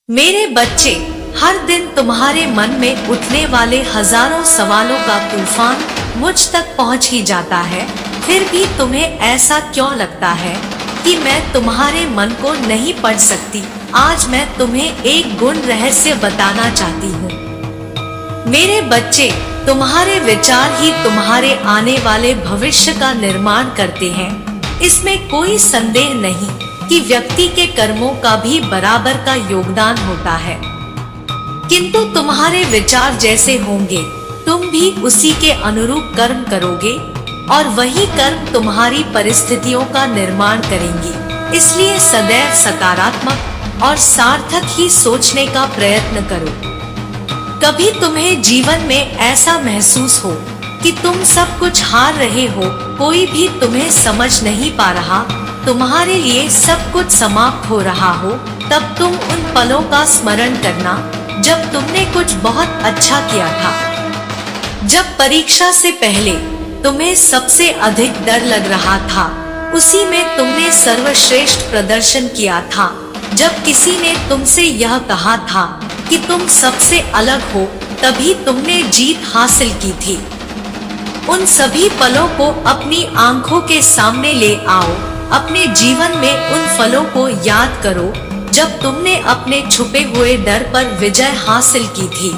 मेरे बच्चे, हर दिन तुम्हारे मन में उठने वाले हजारों सवालों का तूफान मुझ तक पहुंच ही जाता है। फिर भी तुम्हें ऐसा क्यों लगता है कि मैं तुम्हारे मन को नहीं पढ़ सकती? आज मैं तुम्हें एक गुण रहस्य बताना चाहती हूँ। मेरे बच्चे, तुम्हारे विचार ही तुम्हारे आने वाले भविष्य का निर्माण करते हैं। इसमें कोई संदेह नहीं कि व्यक्ति के कर्मों का भी बराबर का योगदान होता है, किंतु तुम्हारे विचार जैसे होंगे तुम भी उसी के अनुरूप कर्म करोगे और वही कर्म तुम्हारी परिस्थितियों का निर्माण करेंगी। इसलिए सदैव सकारात्मक और सार्थक ही सोचने का प्रयत्न करो। कभी तुम्हें जीवन में ऐसा महसूस हो कि तुम सब कुछ हार रहे हो, कोई भी तुम्हें समझ नहीं पा रहा, तुम्हारे लिए सब कुछ समाप्त हो रहा हो, तब तुम उन पलों का स्मरण करना जब तुमने कुछ बहुत अच्छा किया था। जब परीक्षा से पहले तुम्हें सबसे अधिक डर लग रहा था, उसी में तुमने सर्वश्रेष्ठ प्रदर्शन किया था। जब किसी ने तुमसे यह कहा था कि तुम सबसे अलग हो, तभी तुमने जीत हासिल की थी। उन सभी पलों को अपनी आंखों के सामने ले आओ। अपने जीवन में उन फलों को याद करो जब तुमने अपने छुपे हुए डर पर विजय हासिल की थी।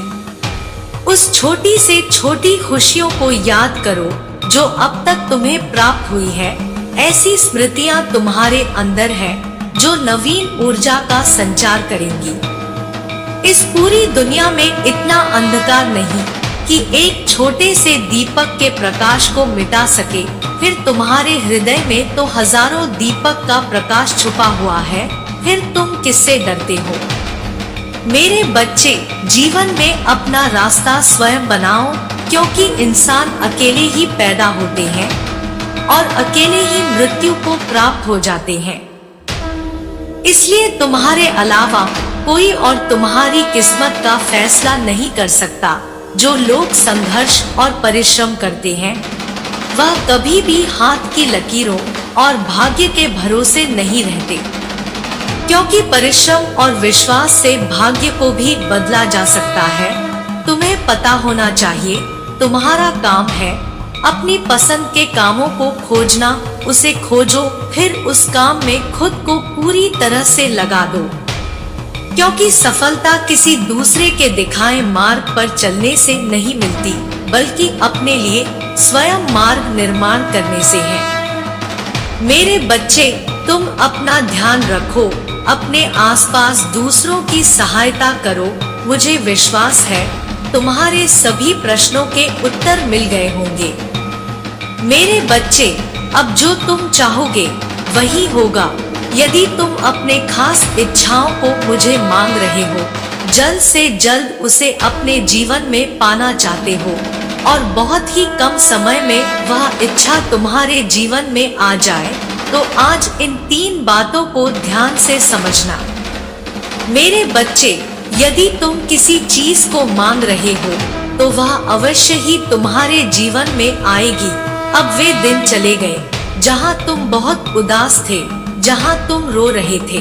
उस छोटी से छोटी खुशियों को याद करो जो अब तक तुम्हें प्राप्त हुई है। ऐसी स्मृतियां तुम्हारे अंदर है जो नवीन ऊर्जा का संचार करेंगी। इस पूरी दुनिया में इतना अंधकार नहीं कि एक छोटे से दीपक के प्रकाश को मिटा सके। फिर तुम्हारे हृदय में तो हजारों दीपक का प्रकाश छुपा हुआ है, फिर तुम किससे डरते हो? मेरे बच्चे, जीवन में अपना रास्ता स्वयं बनाओ, क्योंकि इंसान अकेले ही पैदा होते हैं और अकेले ही मृत्यु को प्राप्त हो जाते हैं। इसलिए तुम्हारे अलावा कोई और तुम्हारी किस्मत का फैसला नहीं कर सकता। जो लोग संघर्ष और परिश्रम करते हैं, वह कभी भी हाथ की लकीरों और भाग्य के भरोसे नहीं रहते, क्योंकि परिश्रम और विश्वास से भाग्य को भी बदला जा सकता है। तुम्हें पता होना चाहिए, तुम्हारा काम है अपनी पसंद के कामों को खोजना। उसे खोजो, फिर उस काम में खुद को पूरी तरह से लगा दो, क्योंकि सफलता किसी दूसरे के दिखाए मार्ग पर चलने से नहीं मिलती, बल्कि अपने लिए स्वयं मार्ग निर्माण करने से है। मेरे बच्चे, तुम अपना ध्यान रखो, अपने आसपास दूसरों की सहायता करो। मुझे विश्वास है तुम्हारे सभी प्रश्नों के उत्तर मिल गए होंगे। मेरे बच्चे, अब जो तुम चाहोगे वही होगा। यदि तुम अपने खास इच्छाओं को मुझे मांग रहे हो, जल्द से जल्द उसे अपने जीवन में पाना चाहते हो और बहुत ही कम समय में वह इच्छा तुम्हारे जीवन में आ जाए, तो आज इन 3 बातों को ध्यान से समझना। मेरे बच्चे, यदि तुम किसी चीज को मांग रहे हो तो वह अवश्य ही तुम्हारे जीवन में आएगी। अब वे दिन चले गए जहां तुम बहुत उदास थे, जहां तुम रो रहे थे।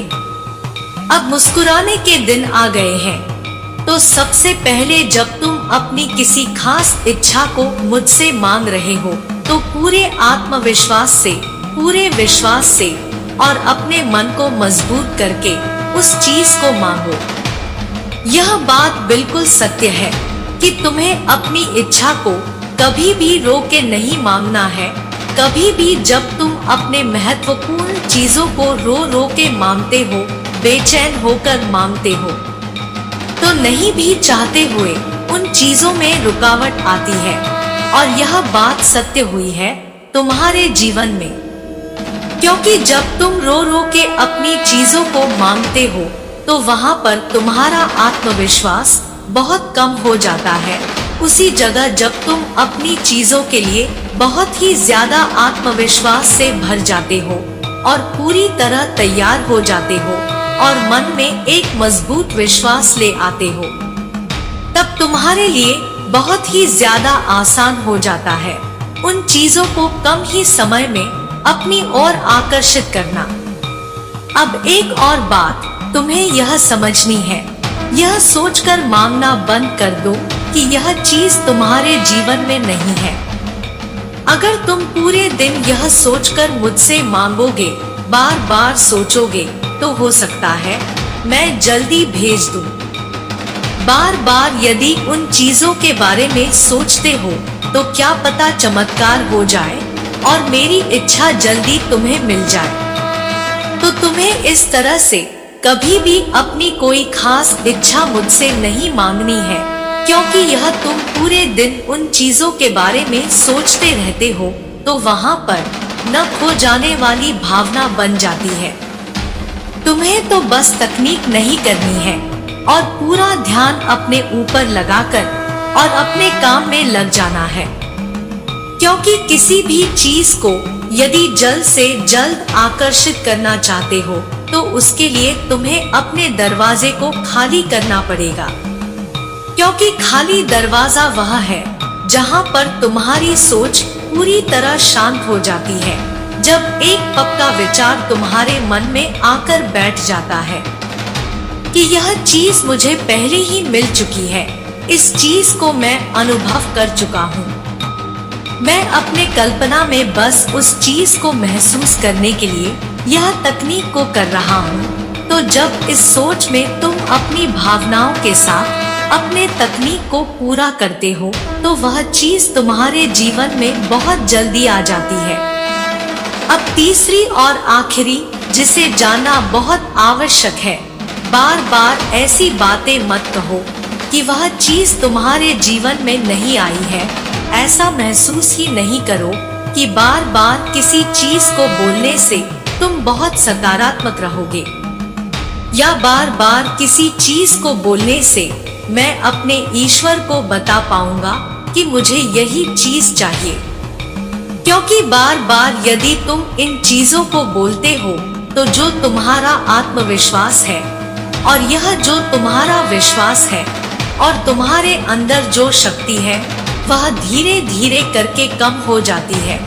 अब मुस्कुराने के दिन आ गए हैं। तो सबसे पहले जब तुम अपनी किसी खास इच्छा को मुझसे मांग रहे हो, तो पूरे आत्मविश्वास से, पूरे विश्वास से और अपने मन को मजबूत करके उस चीज को मांगो। यह बात बिल्कुल सत्य है कि तुम्हें अपनी इच्छा को कभी भी रोक के नहीं मांगना है। कभी भी जब तुम अपने महत्वपूर्ण चीजों को रो रो के मांगते हो, बेचैन होकर मांगते हो, तो नहीं भी चाहते हुए उन चीजों में रुकावट आती है। और यह बात सत्य हुई है तुम्हारे जीवन में, क्योंकि जब तुम रो रो के अपनी चीजों को मांगते हो, तो वहां पर तुम्हारा आत्मविश्वास बहुत कम हो जाता है। उसी जगह जब तुम अपनी चीजों के लिए बहुत ही ज्यादा आत्मविश्वास से भर जाते हो और पूरी तरह तैयार हो जाते हो और मन में एक मजबूत विश्वास ले आते हो, तब तुम्हारे लिए बहुत ही ज्यादा आसान हो जाता है उन चीजों को कम ही समय में अपनी ओर आकर्षित करना। अब एक और बात तुम्हें यह समझनी है यह सोचकर मांगना बंद कर दो कि यह चीज तुम्हारे जीवन में नहीं है। अगर तुम पूरे दिन यह सोचकर मुझसे मांगोगे, बार बार सोचोगे, तो हो सकता है मैं जल्दी भेज दूं। बार बार यदि उन चीजों के बारे में सोचते हो तो क्या पता चमत्कार हो जाए और मेरी इच्छा जल्दी तुम्हें मिल जाए। तो तुम्हें इस तरह से कभी भी अपनी कोई खास इच्छा मुझसे नहीं मांगनी है, क्योंकि यह तुम पूरे दिन उन चीजों के बारे में सोचते रहते हो तो वहां पर न खो जाने वाली भावना बन जाती है। तुम्हें तो बस तकनीक नहीं करनी है और पूरा ध्यान अपने ऊपर लगाकर और अपने काम में लग जाना है, क्योंकि किसी भी चीज को यदि जल्द से जल्द आकर्षित करना चाहते हो तो उसके लिए तुम्हें अपने दरवाजे को खाली करना पड़ेगा, क्योंकि खाली दरवाजा वह है जहां पर तुम्हारी सोच पूरी तरह शांत हो जाती है। जब एक पक्का विचार तुम्हारे मन में आकर बैठ जाता है कि यह चीज मुझे पहले ही मिल चुकी है, इस चीज को मैं अनुभव कर चुका हूँ, मैं अपने कल्पना में बस उस चीज को महसूस करने के लिए यह तकनीक को कर रहा हूँ। तो जब इस सोच में तुम अपनी भावनाओं के साथ अपने तकनीक को पूरा करते हो तो वह चीज तुम्हारे जीवन में बहुत जल्दी आ जाती है। अब तीसरी और आखिरी जिसे जानना बहुत आवश्यक है, बार बार ऐसी बातें मत कहो कि वह चीज तुम्हारे जीवन में नहीं आई है। ऐसा महसूस ही नहीं करो कि बार बार किसी चीज को बोलने से तुम बहुत सकारात्मक रहोगे, या बार बार किसी चीज को बोलने से मैं अपने ईश्वर को बता पाऊंगा कि मुझे यही चीज चाहिए। क्योंकि बार बार यदि तुम इन चीजों को बोलते हो तो जो तुम्हारा आत्मविश्वास है और यह जो तुम्हारा विश्वास है और तुम्हारे अंदर जो शक्ति है वह धीरे धीरे करके कम हो जाती है।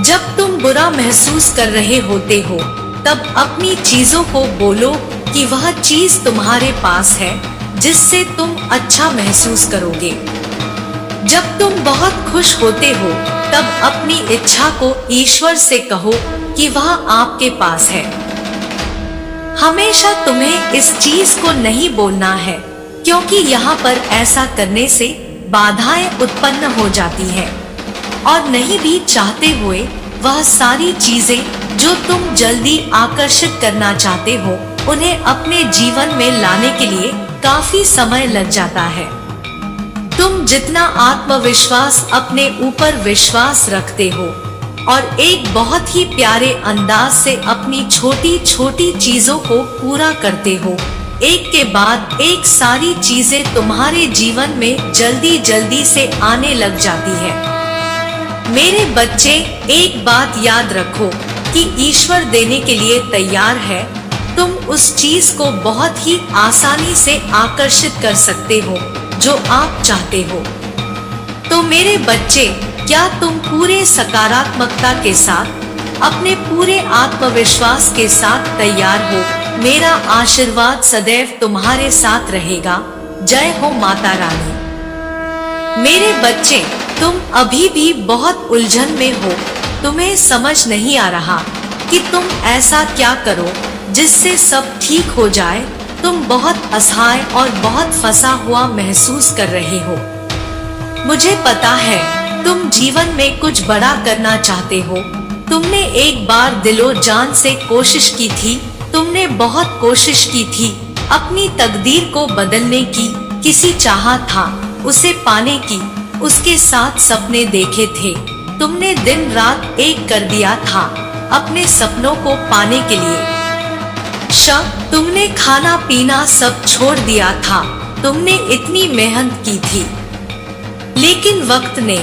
जब तुम बुरा महसूस कर रहे होते हो तब अपनी चीजों को बोलो कि वह चीज तुम्हारे पास है जिससे तुम अच्छा महसूस करोगे। जब तुम बहुत खुश होते हो तब अपनी इच्छा को ईश्वर से कहो कि वह आपके पास है। हमेशा तुम्हें इस चीज को नहीं बोलना है, क्योंकि यहाँ पर ऐसा करने से बाधाएं उत्पन्न हो जाती है और नहीं भी चाहते हुए वह सारी चीजें जो तुम जल्दी आकर्षित करना चाहते हो उन्हें अपने जीवन में लाने के लिए काफी समय लग जाता है। तुम जितना आत्मविश्वास अपने ऊपर विश्वास रखते हो और एक बहुत ही प्यारे अंदाज से अपनी छोटी छोटी चीजों को पूरा करते हो, एक के बाद एक सारी चीजें तुम्हारे जीवन में जल्दी जल्दी से आने लग जाती है। मेरे बच्चे, एक बात याद रखो कि ईश्वर देने के लिए तैयार है। तुम उस चीज को बहुत ही आसानी से आकर्षित कर सकते हो जो आप चाहते हो। तो मेरे बच्चे, क्या तुम पूरे सकारात्मकता के साथ, अपने पूरे आत्मविश्वास के साथ तैयार हो? मेरा आशीर्वाद सदैव तुम्हारे साथ रहेगा। जय हो माता रानी। मेरे बच्चे, तुम अभी भी बहुत उलझन में हो। तुम्हें समझ नहीं आ रहा कि तुम ऐसा क्या करो जिससे सब ठीक हो जाए। तुम बहुत असहाय और बहुत फंसा हुआ महसूस कर रहे हो। मुझे पता है तुम जीवन में कुछ बड़ा करना चाहते हो। तुमने एक बार दिलो जान से कोशिश की थी, तुमने बहुत कोशिश की थी अपनी तकदीर को बदलने की, किसी चाहा था उसे पाने की, उसके साथ सपने देखे थे। तुमने दिन रात एक कर दिया था अपने सपनों को पाने के लिए। तुमने खाना पीना सब छोड़ दिया था, तुमने इतनी मेहनत की थी, लेकिन वक्त ने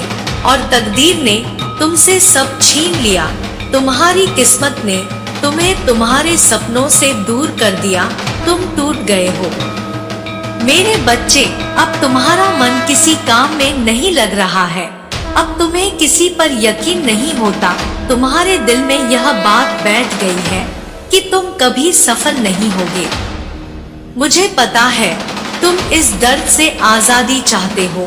और तकदीर ने तुमसे सब छीन लिया। तुम्हारी किस्मत ने तुम्हें तुम्हारे सपनों से दूर कर दिया। तुम टूट गए हो। मेरे बच्चे, अब तुम्हारा मन किसी काम में नहीं लग रहा है। अब तुम्हें किसी पर यकीन नहीं होता। तुम्हारे दिल में यह बात बैठ गई है कि तुम कभी सफल नहीं होगे। मुझे पता है तुम इस दर्द से आजादी चाहते हो।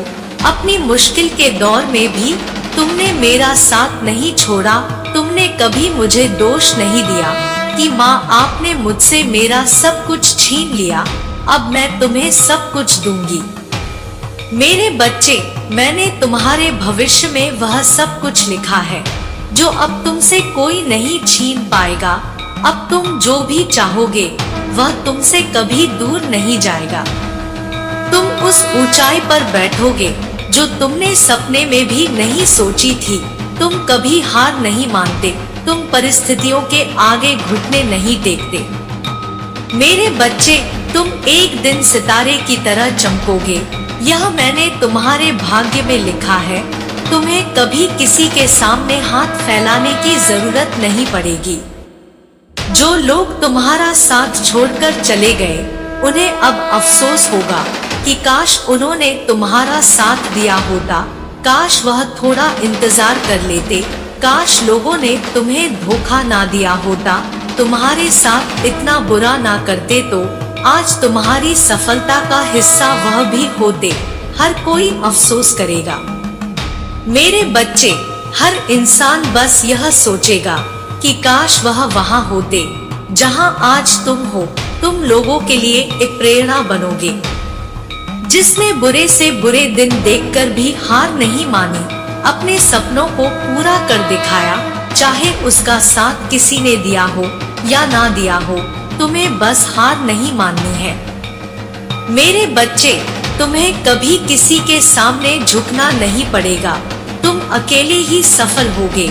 अपनी मुश्किल के दौर में भी तुमने मेरा साथ नहीं छोड़ा। तुमने कभी मुझे दोष नहीं दिया कि माँ आपने मुझसे मेरा सब कुछ छीन लिया, अब मैं तुम्हें सब कुछ दूंगी। मेरे बच्चे, मैंने तुम्हारे भविष्य में वह सब कुछ लिखा है जो अब तुमसे कोई नहीं छीन पाएगा। अब तुम जो भी चाहोगे वह तुमसे कभी दूर नहीं जाएगा। तुम उस ऊंचाई पर बैठोगे जो तुमने सपने में भी नहीं सोची थी। तुम कभी हार नहीं मानते, तुम परिस्थितियों के आगे घुटने नहीं टेकते। मेरे बच्चे, तुम एक दिन सितारे की तरह चमकोगे, यह मैंने तुम्हारे भाग्य में लिखा है। तुम्हें कभी किसी के सामने हाथ फैलाने की जरूरत नहीं पड़ेगी। जो लोग तुम्हारा साथ छोड़कर चले गए, उन्हें अब अफसोस होगा कि काश उन्होंने तुम्हारा साथ दिया होता, काश वह थोड़ा इंतजार कर लेते, काश लोगों ने तुम्हें धोखा ना दिया होता, तुम्हारे साथ इतना बुरा ना करते तो आज तुम्हारी सफलता का हिस्सा वह भी होते। हर कोई अफसोस करेगा। मेरे बच्चे, हर इंसान बस यह सोचेगा कि काश वह वहां होते जहां आज तुम हो। तुम लोगों के लिए एक प्रेरणा बनोगे। जिसने बुरे से बुरे दिन देखकर भी हार नहीं मानी, अपने सपनों को पूरा कर दिखाया, चाहे उसका साथ किसी ने दिया हो या ना दिया हो, तुम्हें बस हार नहीं माननी है। मेरे बच्चे, तुम्हें कभी किसी के सामने झुकना नहीं पड़ेगा। तुम अकेले ही सफल होगे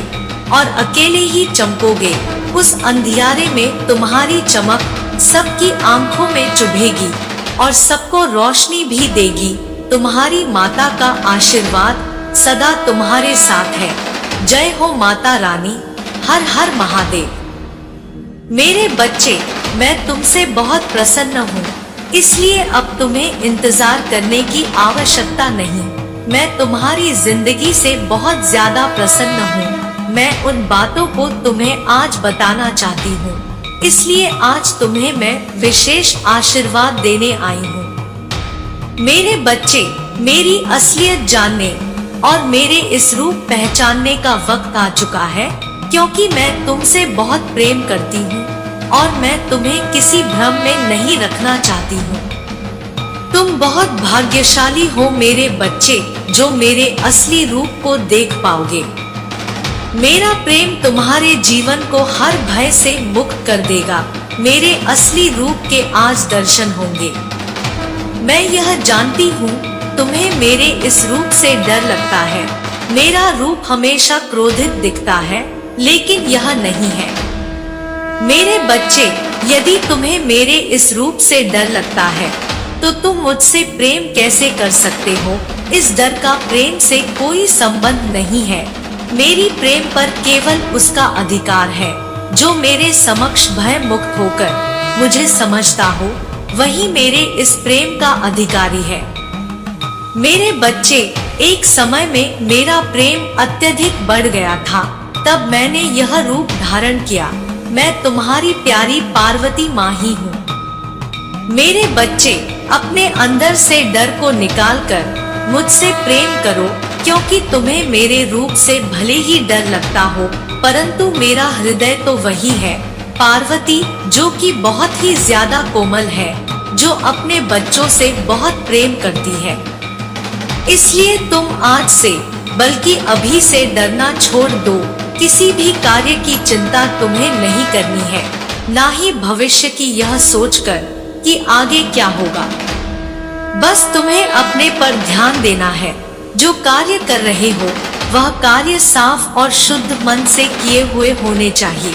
और अकेले ही चमकोगे। उस अंधियारे में तुम्हारी चमक सबकी आंखों में चुभेगी और सबको रोशनी भी देगी। तुम्हारी माता का आशीर्वाद सदा तुम्हारे साथ है। जय हो माता रानी। हर हर महादेव। मेरे बच्चे, मैं तुमसे बहुत प्रसन्न हूँ, इसलिए अब तुम्हें इंतजार करने की आवश्यकता नहीं। मैं तुम्हारी जिंदगी से बहुत ज्यादा प्रसन्न हूँ। मैं उन बातों को तुम्हें आज बताना चाहती हूँ, इसलिए आज तुम्हें मैं विशेष आशीर्वाद देने आई हूँ। मेरे बच्चे, मेरी असलियत जानने और मेरे इस रूप पहचानने का वक्त आ चुका है, क्योंकि मैं तुमसे बहुत प्रेम करती हूँ और मैं तुम्हें किसी भ्रम में नहीं रखना चाहती हूँ। तुम बहुत भाग्यशाली हो मेरे बच्चे, जो मेरे असली रूप को देख पाओगे। मेरा प्रेम तुम्हारे जीवन को हर भय से मुक्त कर देगा। मेरे असली रूप के आज दर्शन होंगे। मैं यह जानती हूँ तुम्हें मेरे इस रूप से डर लगता है। मेरा रूप हमेशा क्रोधित दिखता है, लेकिन यह नहीं है। मेरे बच्चे, यदि तुम्हें मेरे इस रूप से डर लगता है तो तुम मुझसे प्रेम कैसे कर सकते हो? इस डर का प्रेम से कोई संबंध नहीं है। मेरी प्रेम पर केवल उसका अधिकार है जो मेरे समक्ष भय मुक्त होकर मुझे समझता हो, वही मेरे इस प्रेम का अधिकारी है। मेरे बच्चे, एक समय में मेरा प्रेम अत्यधिक बढ़ गया था, तब मैंने यह रूप धारण किया। मैं तुम्हारी प्यारी पार्वती माँ ही हूँ। मेरे बच्चे, अपने अंदर से डर को निकालकर मुझसे प्रेम करो, क्योंकि तुम्हें मेरे रूप से भले ही डर लगता हो, परंतु मेरा हृदय तो वही है, पार्वती, जो कि बहुत ही ज्यादा कोमल है, जो अपने बच्चों से बहुत प्रेम करती है। इसलिए तुम आज से, बल्कि अभी से डरना छोड़ दो। किसी भी कार्य की चिंता तुम्हें नहीं करनी है, ना ही भविष्य की यह सोचकर कि आगे क्या होगा। बस तुम्हें अपने पर ध्यान देना है। जो कार्य कर रहे हो वह कार्य साफ और शुद्ध मन से किए हुए होने चाहिए।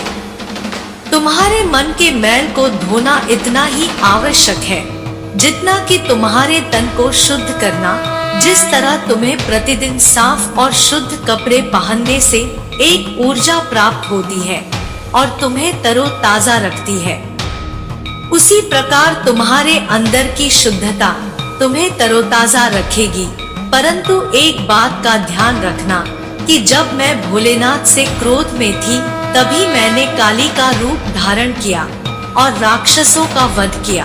तुम्हारे मन के मैल को धोना इतना ही आवश्यक है जितना कि तुम्हारे तन को शुद्ध करना। जिस तरह तुम्हें प्रतिदिन साफ और शुद्ध कपड़े पहनने से एक ऊर्जा प्राप्त होती है और तुम्हें तरोताजा रखती है, उसी प्रकार तुम्हारे अंदर की शुद्धता तुम्हें तरोताजा रखेगी। परंतु एक बात का ध्यान रखना कि जब मैं भोलेनाथ से क्रोध में थी, तभी मैंने काली का रूप धारण किया और राक्षसों का वध किया।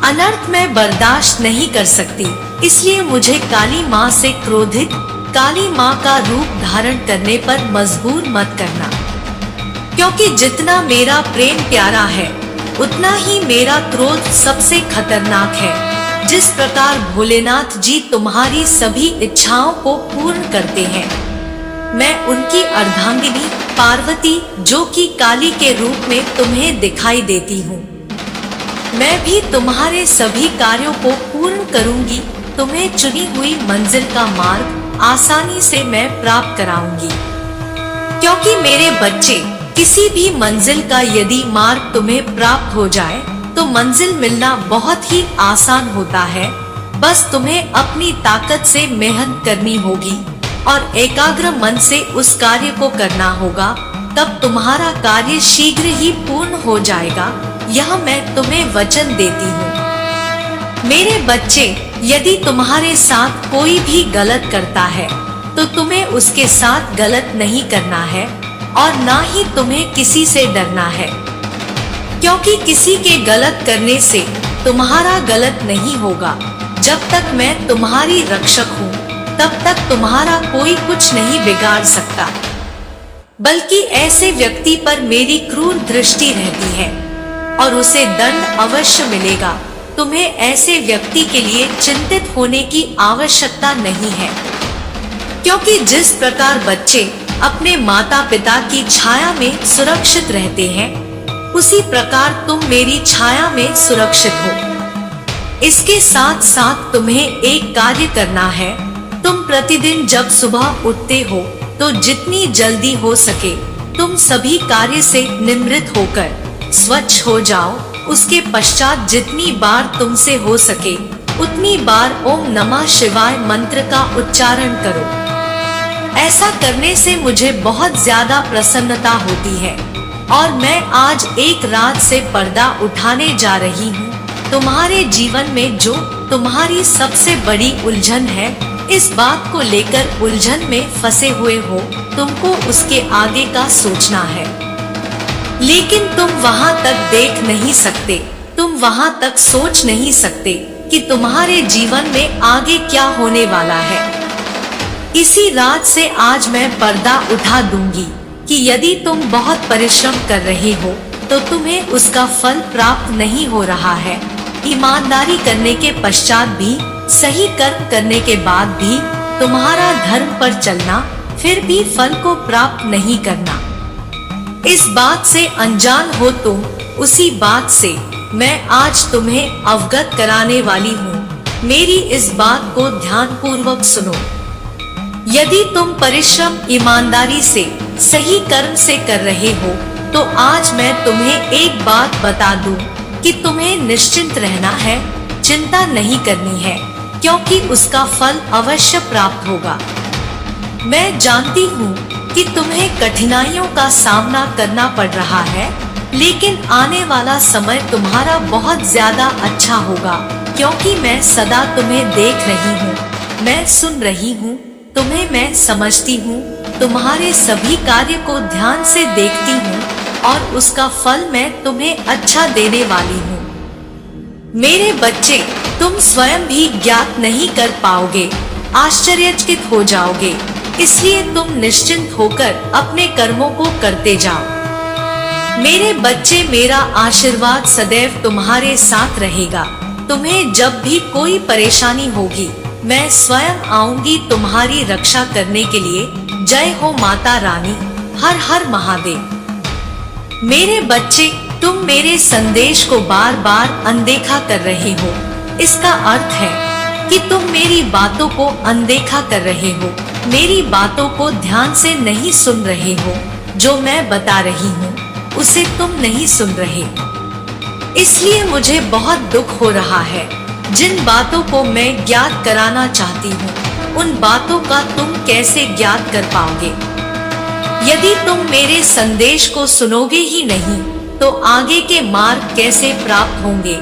अनर्थ मैं बर्दाश्त नहीं कर सकती, इसलिए मुझे काली माँ से क्रोधित, काली माँ का रूप धारण करने पर मजबूर मत करना। क्योंकि जितना मेरा प्रेम प्यारा है, उतना ही मेरा क्रोध सबसे खतरनाक है। जिस प्रकार भोलेनाथ जी तुम्हारी सभी इच्छाओं को पूर्ण करते हैं, मैं उनकी अर्धांगिनी पार्वती, जो कि काली के रूप में तुम्हें दिखाई देती हूँ, मैं भी तुम्हारे सभी कार्यों को पूर्ण करूंगी। तुम्हें चुनी हुई मंजिल का मार्ग आसानी से मैं प्राप्त कराऊंगी। क्योंकि मेरे बच्चे, किसी भी मंजिल का यदि मार्ग तुम्हें प्राप्त हो जाए तो मंजिल मिलना बहुत ही आसान होता है। बस तुम्हें अपनी ताकत से मेहनत करनी होगी और एकाग्र मन से उस कार्य को करना होगा, तब तुम्हारा कार्य शीघ्र ही पूर्ण हो जाएगा। यह मैं तुम्हें वचन देती हूँ। मेरे बच्चे, यदि तुम्हारे साथ कोई भी गलत करता है तो तुम्हें उसके साथ गलत नहीं करना है और ना ही तुम्हें किसी से डरना है। क्योंकि किसी के गलत करने से तुम्हारा गलत नहीं होगा। जब तक मैं तुम्हारी रक्षक हूँ, तब तक तुम्हारा कोई कुछ नहीं बिगाड़ सकता, बल्कि ऐसे व्यक्ति पर मेरी क्रूर दृष्टि रहती है और उसे दंड अवश्य मिलेगा। तुम्हें ऐसे व्यक्ति के लिए चिंतित होने की आवश्यकता नहीं है। क्योंकि जिस प्रकार बच्चे अपने माता पिता की छाया में सुरक्षित रहते हैं, उसी प्रकार तुम मेरी छाया में सुरक्षित हो। इसके साथ साथ तुम्हें एक कार्य करना है। तुम प्रतिदिन जब सुबह उठते हो तो जितनी जल्दी हो सके तुम सभी कार्य से निवृत्त होकर स्वच्छ हो जाओ। उसके पश्चात जितनी बार तुमसे हो सके उतनी बार ओम नमः शिवाय मंत्र का उच्चारण करो। ऐसा करने से मुझे बहुत ज्यादा प्रसन्नता होती है और मैं आज एक रात से पर्दा उठाने जा रही हूँ। तुम्हारे जीवन में जो तुम्हारी सबसे बड़ी उलझन है, इस बात को लेकर उलझन में फंसे हुए हो, तुमको उसके आगे का सोचना है। लेकिन तुम वहां तक देख नहीं सकते, तुम वहां तक सोच नहीं सकते कि तुम्हारे जीवन में आगे क्या होने वाला है। इसी रात से आज मैं पर्दा उठा दूंगी कि यदि तुम बहुत परिश्रम कर रहे हो तो तुम्हें उसका फल प्राप्त नहीं हो रहा है। ईमानदारी करने के पश्चात भी, सही कर्म करने के बाद भी तुम्हारा धर्म पर चलना, फिर भी फल को प्राप्त नहीं करना, इस बात से अनजान हो तुम। उसी बात से मैं आज तुम्हें अवगत कराने वाली हूँ। मेरी इस बात को ध्यान पूर्वक सुनो। यदि तुम परिश्रम ईमानदारी से, सही कर्म से कर रहे हो तो आज मैं तुम्हें एक बात बता दूं कि तुम्हें निश्चिंत रहना है, चिंता नहीं करनी है, क्योंकि उसका फल अवश्य प्राप्त होगा। मैं जानती हूँ कि तुम्हें कठिनाइयों का सामना करना पड़ रहा है, लेकिन आने वाला समय तुम्हारा बहुत ज्यादा अच्छा होगा, क्योंकि मैं सदा तुम्हें देख रही हूँ, मैं सुन रही हूँ, तुम्हें मैं समझती हूँ, तुम्हारे सभी कार्य को ध्यान से देखती हूँ और उसका फल मैं तुम्हें अच्छा देने वाली हूँ। मेरे बच्चे, तुम स्वयं भी ज्ञात नहीं कर पाओगे, आश्चर्यचकित हो जाओगे। इसलिए तुम निश्चिंत होकर अपने कर्मों को करते जाओ। मेरे बच्चे, मेरा आशीर्वाद सदैव तुम्हारे साथ रहेगा। तुम्हें जब भी कोई परेशानी होगी, मैं स्वयं आऊंगी तुम्हारी रक्षा करने के लिए। जय हो माता रानी, हर हर महादेव। मेरे बच्चे, तुम मेरे संदेश को बार बार अनदेखा कर रहे हो। इसका अर्थ है कि तुम मेरी बातों को अनदेखा कर रहे हो, मेरी बातों को ध्यान से नहीं सुन रहे हो। जो मैं बता रही हूँ उसे तुम नहीं सुन रहे, इसलिए मुझे बहुत दुख हो रहा है। जिन बातों को मैं ज्ञात कराना चाहती हूँ, उन बातों का तुम कैसे ज्ञात कर पाओगे? यदि तुम मेरे संदेश को सुनोगे ही नहीं तो आगे के मार्ग कैसे प्राप्त होंगे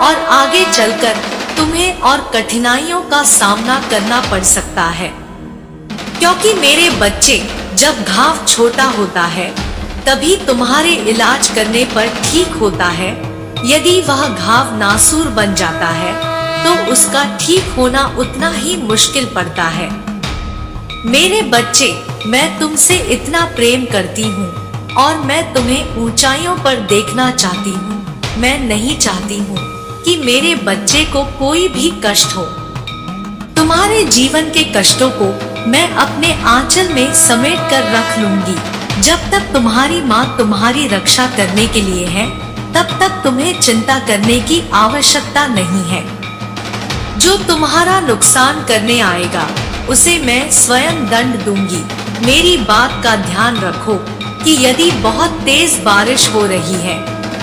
और आगे चलकर तुम्हें और कठिनाइयों का सामना करना पड़ सकता है। क्योंकि मेरे बच्चे, जब घाव छोटा होता है तभी तुम्हारे इलाज करने पर ठीक होता है, यदि वह घाव नासूर बन जाता है तो उसका ठीक होना उतना ही मुश्किल पड़ता है। मेरे बच्चे, मैं तुमसे इतना प्रेम करती हूँ और मैं तुम्हें ऊंचाइयों पर देखना चाहती हूँ। मैं नहीं चाहती हूँ कि मेरे बच्चे को कोई भी कष्ट हो। तुम्हारे जीवन के कष्टों को मैं अपने आंचल में समेट कर रख लूंगी। जब तक तुम्हारी माँ तुम्हारी रक्षा करने के लिए है, तब तक तुम्हें चिंता करने की आवश्यकता नहीं है। जो तुम्हारा नुकसान करने आएगा उसे मैं स्वयं दंड दूंगी। मेरी बात का ध्यान रखो कि यदि बहुत तेज बारिश हो रही है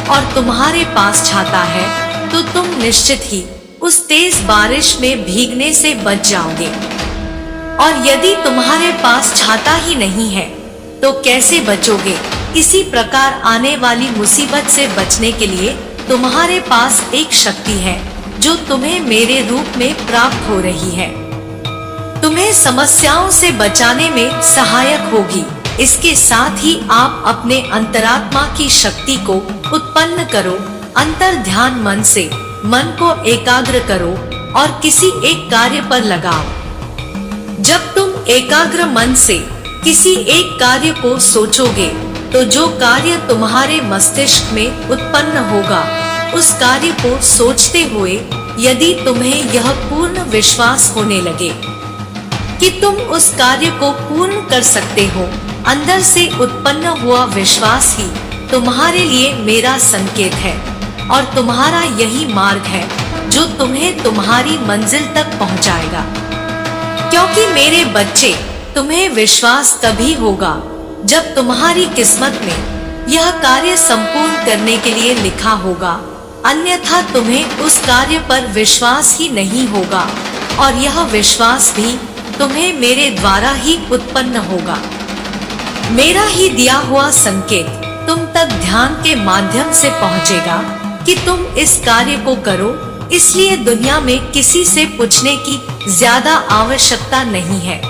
और तुम्हारे पास छाता है तो तुम निश्चित ही उस तेज बारिश में भीगने से बच जाओगे। और यदि तुम्हारे पास छाता ही नहीं है तो कैसे बचोगे? इसी प्रकार आने वाली मुसीबत से बचने के लिए तुम्हारे पास एक शक्ति है जो तुम्हें मेरे रूप में प्राप्त हो रही है। तुम्हें समस्याओं से बचाने में सहायक होगी। इसके साथ ही आप अपने अंतरात्मा की शक्ति को उत्पन्न करो। अंतर ध्यान मन से मन को एकाग्र करो और किसी एक कार्य पर लगाओ। जब तुम एकाग्र मन से किसी एक कार्य को सोचोगे तो जो कार्य तुम्हारे मस्तिष्क में उत्पन्न होगा, उस कार्य को सोचते हुए यदि तुम्हें यह पूर्ण विश्वास होने लगे कि तुम उस कार्य को पूर्ण कर सकते हो, अंदर से उत्पन्न हुआ विश्वास ही तुम्हारे लिए मेरा संकेत है और तुम्हारा यही मार्ग है जो तुम्हें तुम्हारी मंजिल तक पहुंचाएगा। क्योंकि मेरे बच्चे, तुम्हें विश्वास तभी होगा जब तुम्हारी किस्मत में यह कार्य संपूर्ण करने के लिए लिखा होगा, अन्यथा तुम्हें उस कार्य पर विश्वास ही नहीं होगा और यह विश्वास भी तुम्हें मेरे द्वारा ही उत्पन्न होगा। मेरा ही दिया हुआ संकेत तुम तक ध्यान के माध्यम से पहुंचेगा कि तुम इस कार्य को करो। इसलिए दुनिया में किसी से पूछने की ज्यादा आवश्यकता नहीं है।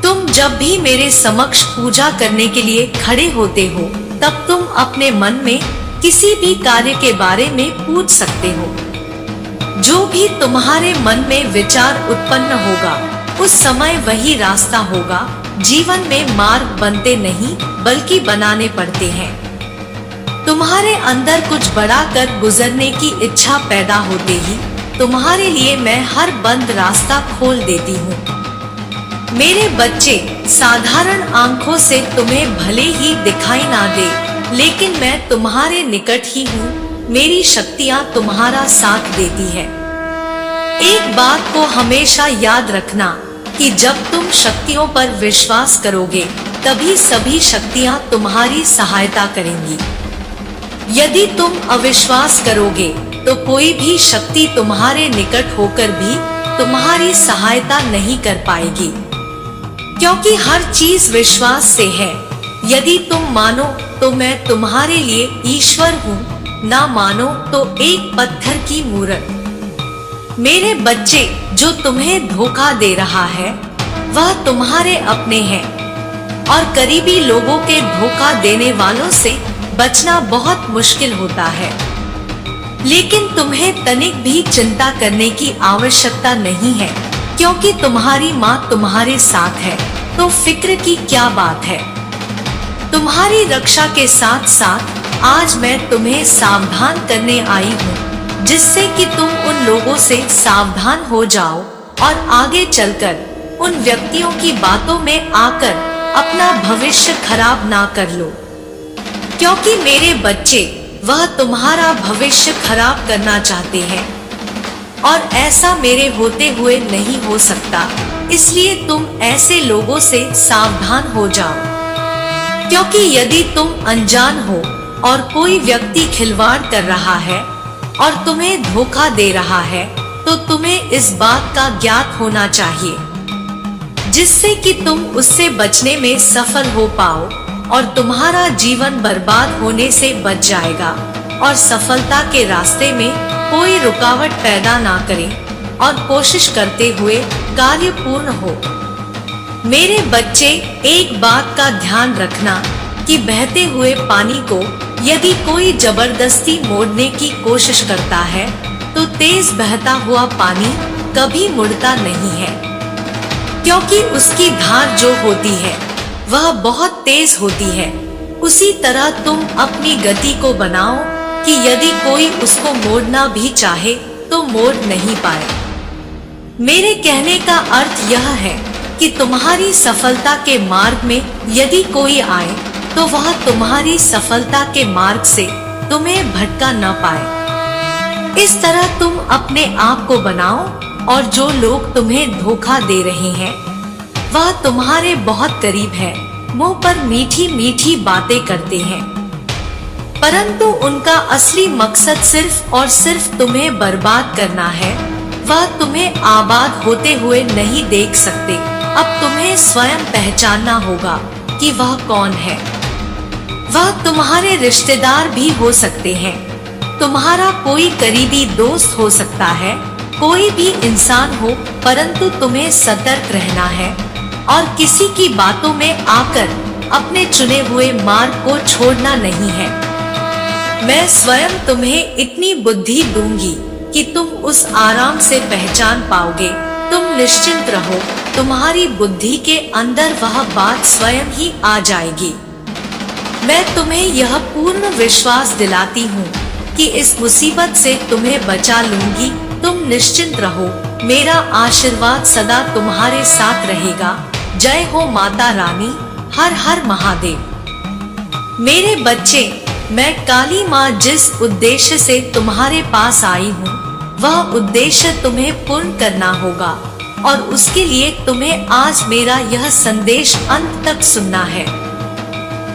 तुम जब भी मेरे समक्ष पूजा करने के लिए खड़े होते हो, तब तुम अपने मन में किसी भी कार्य के बारे में पूछ सकते हो। जो भी तुम्हारे मन में विचार उत्पन्न होगा, उस समय वही रास्ता होगा। जीवन में मार्ग बनते नहीं बल्कि बनाने पड़ते हैं। तुम्हारे अंदर कुछ बड़ा कर गुजरने की इच्छा पैदा होते ही तुम्हारे लिए मैं हर बंद रास्ता खोल देती हूँ। मेरे बच्चे, साधारण आंखों से तुम्हें भले ही दिखाई ना दे, लेकिन मैं तुम्हारे निकट ही हूँ। मेरी शक्तियाँ तुम्हारा साथ देती है। एक बात को हमेशा याद रखना कि जब तुम शक्तियों पर विश्वास करोगे, तभी सभी शक्तियाँ तुम्हारी सहायता करेंगी। यदि तुम अविश्वास करोगे तो कोई भी शक्ति तुम्हारे निकट होकर भी तुम्हारी सहायता नहीं कर पाएगी, क्योंकि हर चीज विश्वास से है। यदि तुम मानो तो मैं तुम्हारे लिए ईश्वर हूँ, ना मानो तो एक पत्थर की मूरत। मेरे बच्चे, जो तुम्हें धोखा दे रहा है वह तुम्हारे अपने हैं और करीबी लोगों के धोखा देने वालों से बचना बहुत मुश्किल होता है। लेकिन तुम्हें तनिक भी चिंता करने की आवश्यकता नहीं है, क्योंकि तुम्हारी माँ तुम्हारे साथ है, तो फिक्र की क्या बात है। तुम्हारी रक्षा के साथ साथ आज मैं तुम्हें सावधान करने आई हूँ, जिससे कि तुम उन लोगों से सावधान हो जाओ और आगे चलकर उन व्यक्तियों की बातों में आकर अपना भविष्य खराब ना कर लो। क्योंकि मेरे बच्चे, वह तुम्हारा भविष्य खराब करना चाहते हैं और ऐसा मेरे होते हुए नहीं हो सकता। इसलिए तुम ऐसे लोगों से सावधान हो जाओ, क्योंकि यदि तुम अनजान हो और कोई व्यक्ति खिलवाड़ कर रहा है और तुम्हें धोखा दे रहा है, तो तुम्हें इस बात का ज्ञात होना चाहिए, जिससे कि तुम उससे बचने में सफल हो पाओ और तुम्हारा जीवन बर्बाद होने से बच जाएगा और सफलता के रास्ते में कोई रुकावट पैदा ना करे और कोशिश करते हुए कार्य पूर्ण हो। मेरे बच्चे, एक बात का ध्यान रखना कि बहते हुए पानी को यदि कोई जबरदस्ती मोड़ने की कोशिश करता है तो तेज बहता हुआ पानी कभी मुड़ता नहीं है, क्योंकि उसकी धार जो होती है वह बहुत तेज होती है। उसी तरह तुम अपनी गति को बनाओ कि यदि कोई उसको मोड़ना भी चाहे तो मोड़ नहीं पाए। मेरे कहने का अर्थ यह है कि तुम्हारी सफलता के मार्ग में यदि कोई आए तो वह तुम्हारी सफलता के मार्ग से तुम्हें भटका न पाए। इस तरह तुम अपने आप को बनाओ और जो लोग तुम्हें धोखा दे रहे हैं वह तुम्हारे बहुत करीब है, मुंह पर मीठी मीठी बातें करते हैं, परंतु उनका असली मकसद सिर्फ और सिर्फ तुम्हें बर्बाद करना है। वह तुम्हें आबाद होते हुए नहीं देख सकते। अब तुम्हें स्वयं पहचानना होगा कि वह कौन है। वह तुम्हारे रिश्तेदार भी हो सकते हैं, तुम्हारा कोई करीबी दोस्त हो सकता है, कोई भी इंसान हो, परंतु तुम्हें सतर्क रहना है और किसी की बातों में आकर अपने चुने हुए मार्ग को छोड़ना नहीं है। मैं स्वयं तुम्हें इतनी बुद्धि दूंगी कि तुम उस आराम से पहचान पाओगे। तुम निश्चिंत रहो, तुम्हारी बुद्धि के अंदर वह बात स्वयं ही आ जाएगी। मैं तुम्हें यह पूर्ण विश्वास दिलाती हूँ कि इस मुसीबत से तुम्हें बचा लूंगी। तुम निश्चिंत रहो, मेरा आशीर्वाद सदा तुम्हारे साथ रहेगा। जय हो माता रानी, हर हर महादेव। मेरे बच्चे, मैं काली माँ जिस उद्देश्य से तुम्हारे पास आई हूँ वह उद्देश्य तुम्हें पूर्ण करना होगा और उसके लिए तुम्हें आज मेरा यह संदेश अंत तक सुनना है।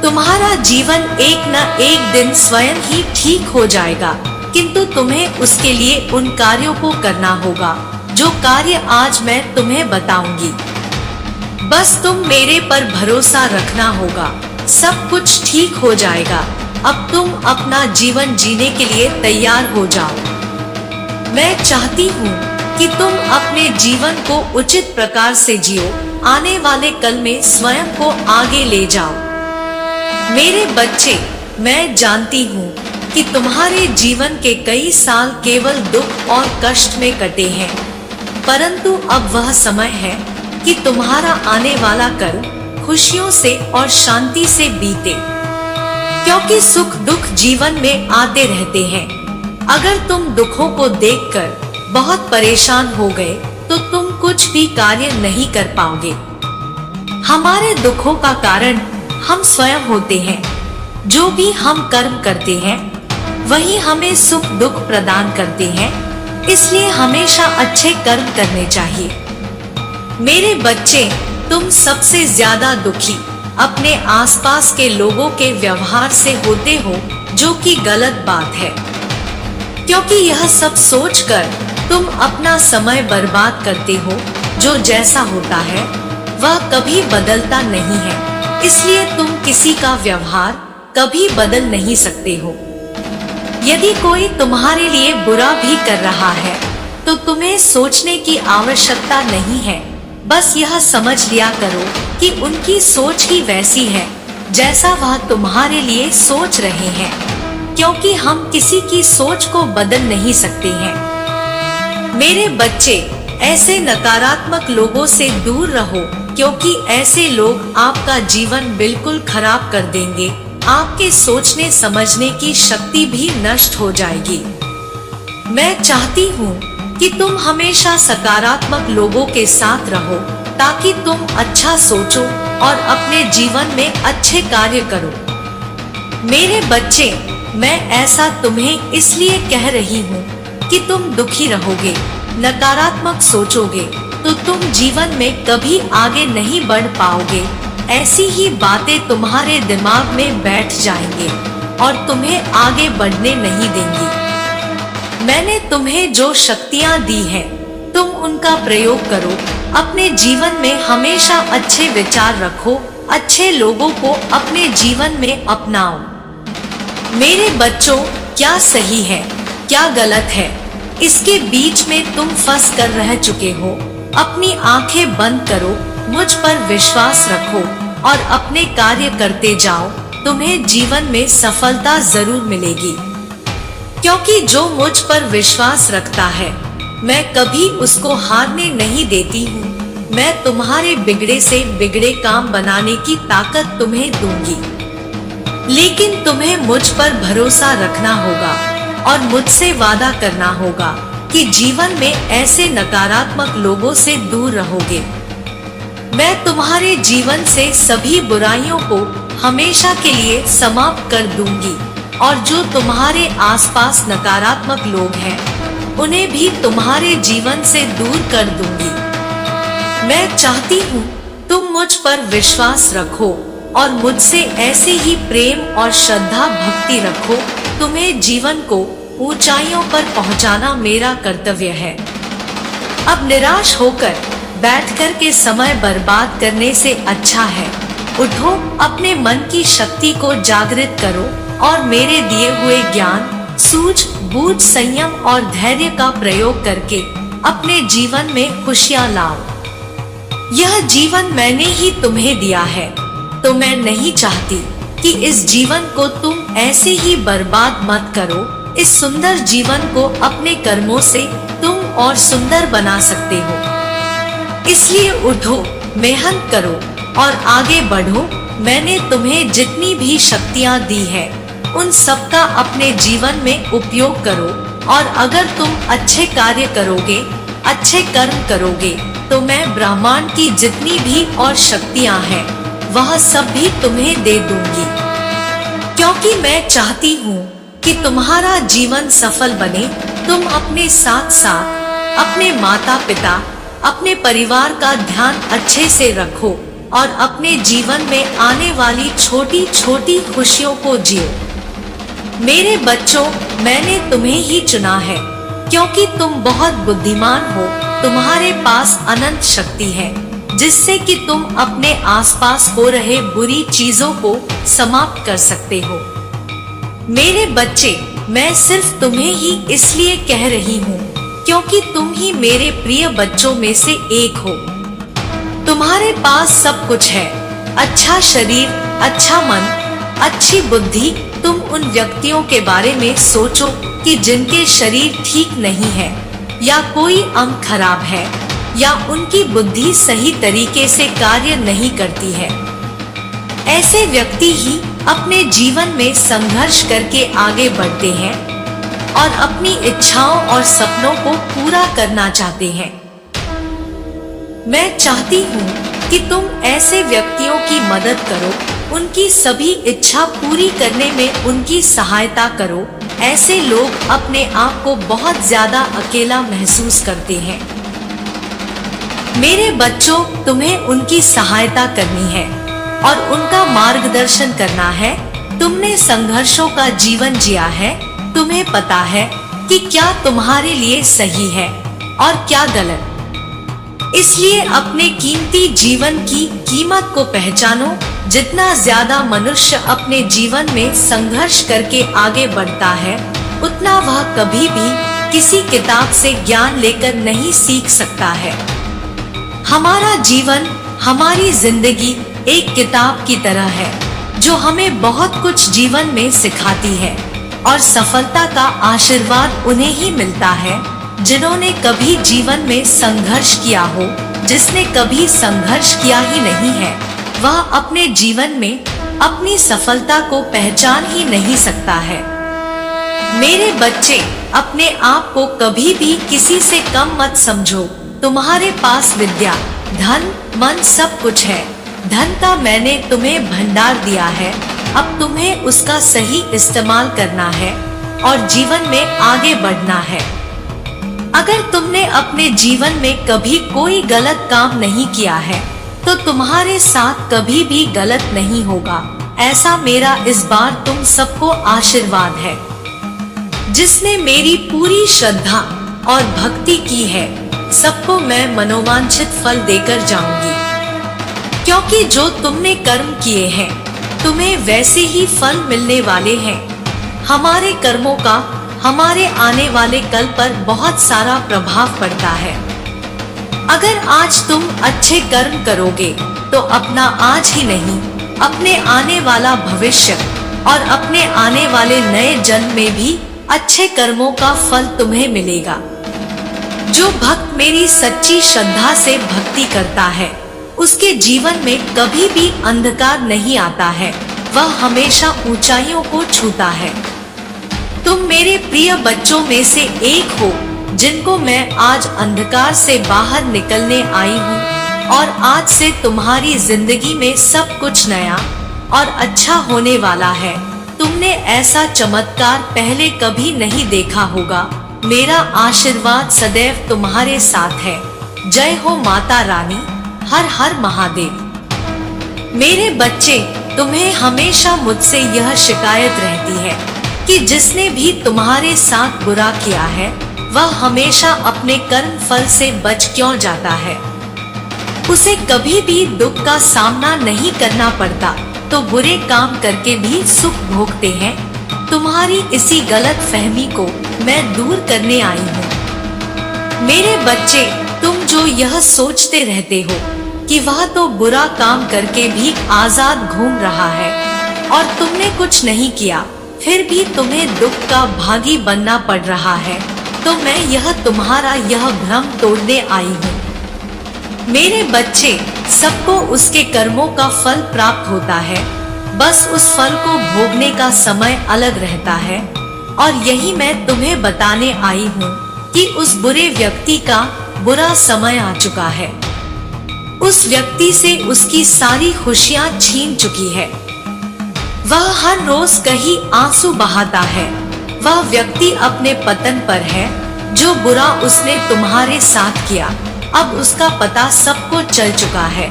तुम्हारा जीवन एक न एक दिन स्वयं ही ठीक हो जाएगा, किंतु तुम्हें उसके लिए उन कार्यों को करना होगा जो कार्य आज मैं तुम्हें बताऊंगी। बस तुम मेरे पर भरोसा रखना होगा, सब कुछ ठीक हो जाएगा। अब तुम अपना जीवन जीने के लिए तैयार हो जाओ। मैं चाहती हूँ कि तुम अपने जीवन को उचित प्रकार से जियो, आने वाले कल में स्वयं को आगे ले जाओ। मेरे बच्चे, मैं जानती हूँ कि तुम्हारे जीवन के कई साल केवल दुख और कष्ट में कटे हैं, परंतु अब वह समय है कि तुम्हारा आने वाला कल खुशियों से और शांति से बीते, क्योंकि सुख दुख जीवन में आते रहते हैं। अगर तुम दुखों को देखकर बहुत परेशान हो गए तो तुम कुछ भी कार्य नहीं कर पाओगे। हमारे दुखों का कारण हम स्वयं होते हैं। जो भी हम कर्म करते हैं वही हमें सुख दुख प्रदान करते हैं, इसलिए हमेशा अच्छे कर्म करने चाहिए। मेरे बच्चे, तुम सबसे ज्यादा दुखी अपने आसपास के लोगों के व्यवहार से होते हो, जो कि गलत बात है, क्योंकि यह सब सोचकर तुम अपना समय बर्बाद करते हो। जो जैसा होता है वह कभी बदलता नहीं है, इसलिए तुम किसी का व्यवहार कभी बदल नहीं सकते हो। यदि कोई तुम्हारे लिए बुरा भी कर रहा है तो तुम्हें सोचने की आवश्यकता नहीं है। बस यह समझ लिया करो कि उनकी सोच ही वैसी है जैसा वह तुम्हारे लिए सोच रहे हैं, क्योंकि हम किसी की सोच को बदल नहीं सकते हैं। मेरे बच्चे, ऐसे नकारात्मक लोगों से दूर रहो, क्योंकि ऐसे लोग आपका जीवन बिल्कुल खराब कर देंगे। आपके सोचने समझने की शक्ति भी नष्ट हो जाएगी। मैं चाहती हूँ कि तुम हमेशा सकारात्मक लोगों के साथ रहो, ताकि तुम अच्छा सोचो और अपने जीवन में अच्छे कार्य करो। मेरे बच्चे, मैं ऐसा तुम्हें इसलिए कह रही हूँ कि तुम दुखी रहोगे, नकारात्मक सोचोगे तो तुम जीवन में कभी आगे नहीं बढ़ पाओगे। ऐसी ही बातें तुम्हारे दिमाग में बैठ जाएंगे और तुम्हें आगे बढ़ने नहीं देंगी। मैंने तुम्हें जो शक्तियाँ दी हैं, तुम उनका प्रयोग करो। अपने जीवन में हमेशा अच्छे विचार रखो, अच्छे लोगों को अपने जीवन में अपनाओ। मेरे बच्चों, क्या सही है क्या गलत है, इसके बीच में तुम फंस कर रह चुके हो। अपनी आंखें बंद करो, मुझ पर विश्वास रखो और अपने कार्य करते जाओ। तुम्हें जीवन में सफलता जरूर मिलेगी। क्योंकि जो मुझ पर विश्वास रखता है, मैं कभी उसको हारने नहीं देती हूँ। मैं तुम्हारे बिगड़े से बिगड़े काम बनाने की ताकत तुम्हें दूंगी। लेकिन तुम्हें मुझ पर भरोसा रखना होगा और मुझसे वादा करना होगा कि जीवन में ऐसे नकारात्मक लोगों से दूर रहोगे। मैं तुम्हारे जीवन से सभी बुराइयों को हमेशा के लिए समाप्त कर दूंगी और जो तुम्हारे आसपास नकारात्मक लोग हैं, उन्हें भी तुम्हारे जीवन से दूर कर दूंगी। मैं चाहती हूँ तुम मुझ पर विश्वास रखो और मुझसे ऐसे ही प्रेम और श्रद्धा भक्ति रखो। तुम्हें जीवन को ऊंचाइयों पर पहुंचाना मेरा कर्तव्य है। अब निराश होकर बैठकर के समय बर्बाद करने से अच्छा है उठो, अपने मन की शक्ति को जागृत करो और मेरे दिए हुए ज्ञान, सूझबूझ, संयम और धैर्य का प्रयोग करके अपने जीवन में खुशियां लाओ। यह जीवन मैंने ही तुम्हें दिया है, तो मैं नहीं चाहती कि इस जीवन को तुम ऐसे ही बर्बाद मत करो। इस सुंदर जीवन को अपने कर्मों से तुम और सुंदर बना सकते हो। इसलिए उठो, मेहनत करो और आगे बढ़ो। मैंने तुम्हें जितनी भी शक्तियां दी है, उन सब का अपने जीवन में उपयोग करो और अगर तुम अच्छे कार्य करोगे, अच्छे कर्म करोगे, तो मैं ब्रह्मांड की जितनी भी और शक्तियां हैं, वह सब भी तुम्हें दे दूंगी। क्योंकि मैं चाहती हूँ कि तुम्हारा जीवन सफल बने। तुम अपने साथ साथ अपने माता पिता, अपने परिवार का ध्यान अच्छे से रखो और अपने जीवन में आने वाली छोटी छोटी खुशियों को जियो। मेरे बच्चों, मैंने तुम्हें ही चुना है क्योंकि तुम बहुत बुद्धिमान हो। तुम्हारे पास अनंत शक्ति है जिससे कि तुम अपने आसपास हो रहे बुरी चीजों को समाप्त कर सकते हो। मेरे बच्चे, मैं सिर्फ तुम्हें ही इसलिए कह रही हूँ क्योंकि तुम ही मेरे प्रिय बच्चों में से एक हो। तुम्हारे पास सब कुछ है, अच्छा शरीर, अच्छा मन, अच्छी बुद्धि। तुम उन व्यक्तियों के बारे में सोचो कि जिनके शरीर ठीक नहीं है या कोई अंग खराब है या उनकी बुद्धि सही तरीके से कार्य नहीं करती है। ऐसे व्यक्ति ही अपने जीवन में संघर्ष करके आगे बढ़ते हैं और अपनी इच्छाओं और सपनों को पूरा करना चाहते हैं। मैं चाहती हूँ कि तुम ऐसे व्यक्तियों की मदद करो, उनकी सभी इच्छा पूरी करने में उनकी सहायता करो। ऐसे लोग अपने आप को बहुत ज्यादा अकेला महसूस करते हैं। मेरे बच्चों, तुम्हें उनकी सहायता करनी है और उनका मार्गदर्शन करना है। तुमने संघर्षों का जीवन जिया है, तुम्हें पता है कि क्या तुम्हारे लिए सही है और क्या गलत। इसलिए अपने कीमती जीवन की कीमत को पहचानो। जितना ज्यादा मनुष्य अपने जीवन में संघर्ष करके आगे बढ़ता है, उतना वह कभी भी किसी किताब से ज्ञान लेकर नहीं सीख सकता है। हमारा जीवन, हमारी जिंदगी एक किताब की तरह है जो हमें बहुत कुछ जीवन में सिखाती है और सफलता का आशीर्वाद उन्हें ही मिलता है जिन्होंने कभी जीवन में संघर्ष किया हो। जिसने कभी संघर्ष किया ही नहीं है, वह अपने जीवन में अपनी सफलता को पहचान ही नहीं सकता है। मेरे बच्चे, अपने आप को कभी भी किसी से कम मत समझो। तुम्हारे पास विद्या, धन, मन सब कुछ है। धन का मैंने तुम्हें भंडार दिया है, अब तुम्हें उसका सही इस्तेमाल करना है और जीवन में आगे बढ़ना है। अगर तुमने अपने जीवन में कभी कोई गलत काम नहीं किया है, तो तुम्हारे साथ कभी भी गलत नहीं होगा। ऐसा मेरा इस बार तुम सबको आशीर्वाद है। जिसने मेरी पूरी श्रद्धा और भक्ति की है, सबको मैं मनोवांछित फल देकर जाऊंगी। क्योंकि जो तुमने कर्म किए हैं, तुम्हें वैसे ही फल मिलने वाले हैं। हमारे कर्मों का हमारे आने वाले कल पर बहुत सारा प्रभाव पड़ता है। अगर आज तुम अच्छे कर्म करोगे, तो अपना आज ही नहीं, अपने आने वाला भविष्य और अपने आने वाले नए जन्म में भी अच्छे कर्मों का फल तुम्हें मिलेगा। जो भक्त मेरी सच्ची श्रद्धा से भक्ति करता है, उसके जीवन में कभी भी अंधकार नहीं आता है, वह हमेशा ऊंचाइयों को छूता है। तुम मेरे प्रिय बच्चों में से एक हो, जिनको मैं आज अंधकार से बाहर निकलने आई हूँ और आज से तुम्हारी जिंदगी में सब कुछ नया और अच्छा होने वाला है। तुमने ऐसा चमत्कार पहले कभी नहीं देखा होगा। मेरा आशीर्वाद सदैव तुम्हारे साथ है। जय हो माता रानी। हर हर महादेव। मेरे बच्चे, तुम्हें हमेशा मुझसे यह शिकायत रहती है कि जिसने भी तुम्हारे साथ बुरा किया है, वह हमेशा अपने कर्म फल से बच क्यों जाता है। उसे कभी भी दुख का सामना नहीं करना पड़ता, तो बुरे काम करके भी सुख भोगते हैं। तुम्हारी इसी गलत फहमी को मैं दूर करने आई हूँ। मेरे बच्चे, तुम जो यह सोचते रहते हो कि वह तो बुरा काम करके भी आजाद घूम रहा है और तुमने कुछ नहीं किया, फिर भी तुम्हें दुख का भागी बनना पड़ रहा है, तो मैं यह तुम्हारा यह भ्रम तोड़ने आई हूँ। मेरे बच्चे, सबको उसके कर्मों का फल प्राप्त होता है, बस उस फल को भोगने का समय अलग रहता है। और यही मैं तुम्हें बताने आई हूँ कि उस बुरे व्यक्ति का बुरा समय आ चुका है। उस व्यक्ति से उसकी सारी खुशियाँ छीन चुकी है। वह हर रोज कहीं आंसू बहाता है। वह व्यक्ति अपने पतन पर है। जो बुरा उसने तुम्हारे साथ किया, अब उसका पता सबको चल चुका है।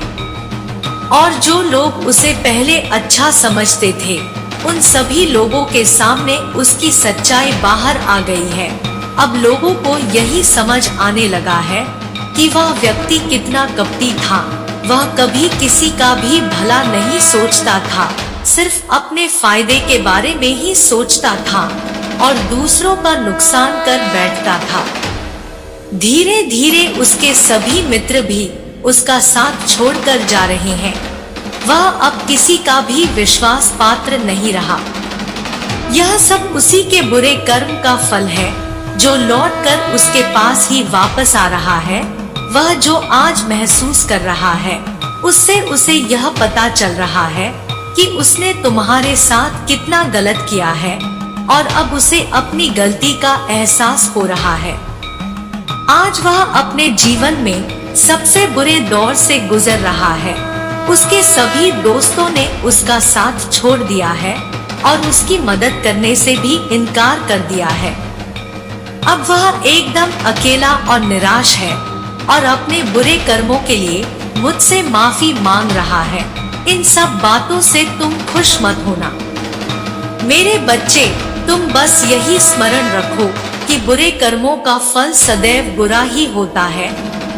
और जो लोग उसे पहले अच्छा समझते थे, उन सभी लोगों के सामने उसकी सच्चाई बाहर आ गई है। अब लोगों को यही समझ आने लगा है कि वह व्यक्ति कितना कपटी था। वह कभी किसी का भी भला नहीं सोचता था, सिर्फ अपने फायदे के बारे में ही सोचता था और दूसरों का नुकसान कर बैठता था। धीरे धीरे उसके सभी मित्र भी उसका साथ छोड़कर जा रहे हैं। वह अब किसी का भी विश्वास पात्र नहीं रहा। यह सब उसी के बुरे कर्म का फल है, जो लौटकर उसके पास ही वापस आ रहा है। वह जो आज महसूस कर रहा है, उससे उसे यह पता चल रहा है कि उसने तुम्हारे साथ कितना गलत किया है और अब उसे अपनी गलती का एहसास हो रहा है। आज वह अपने जीवन में सबसे बुरे दौर से गुजर रहा है। उसके सभी दोस्तों ने उसका साथ छोड़ दिया है और उसकी मदद करने से भी इनकार कर दिया है। अब वह एकदम अकेला और निराश है और अपने बुरे कर्मों के लिए मुझसे माफी मांग रहा है। इन सब बातों से तुम खुश मत होना। मेरे बच्चे, तुम बस यही स्मरण रखो कि बुरे कर्मों का फल सदैव बुरा ही होता है।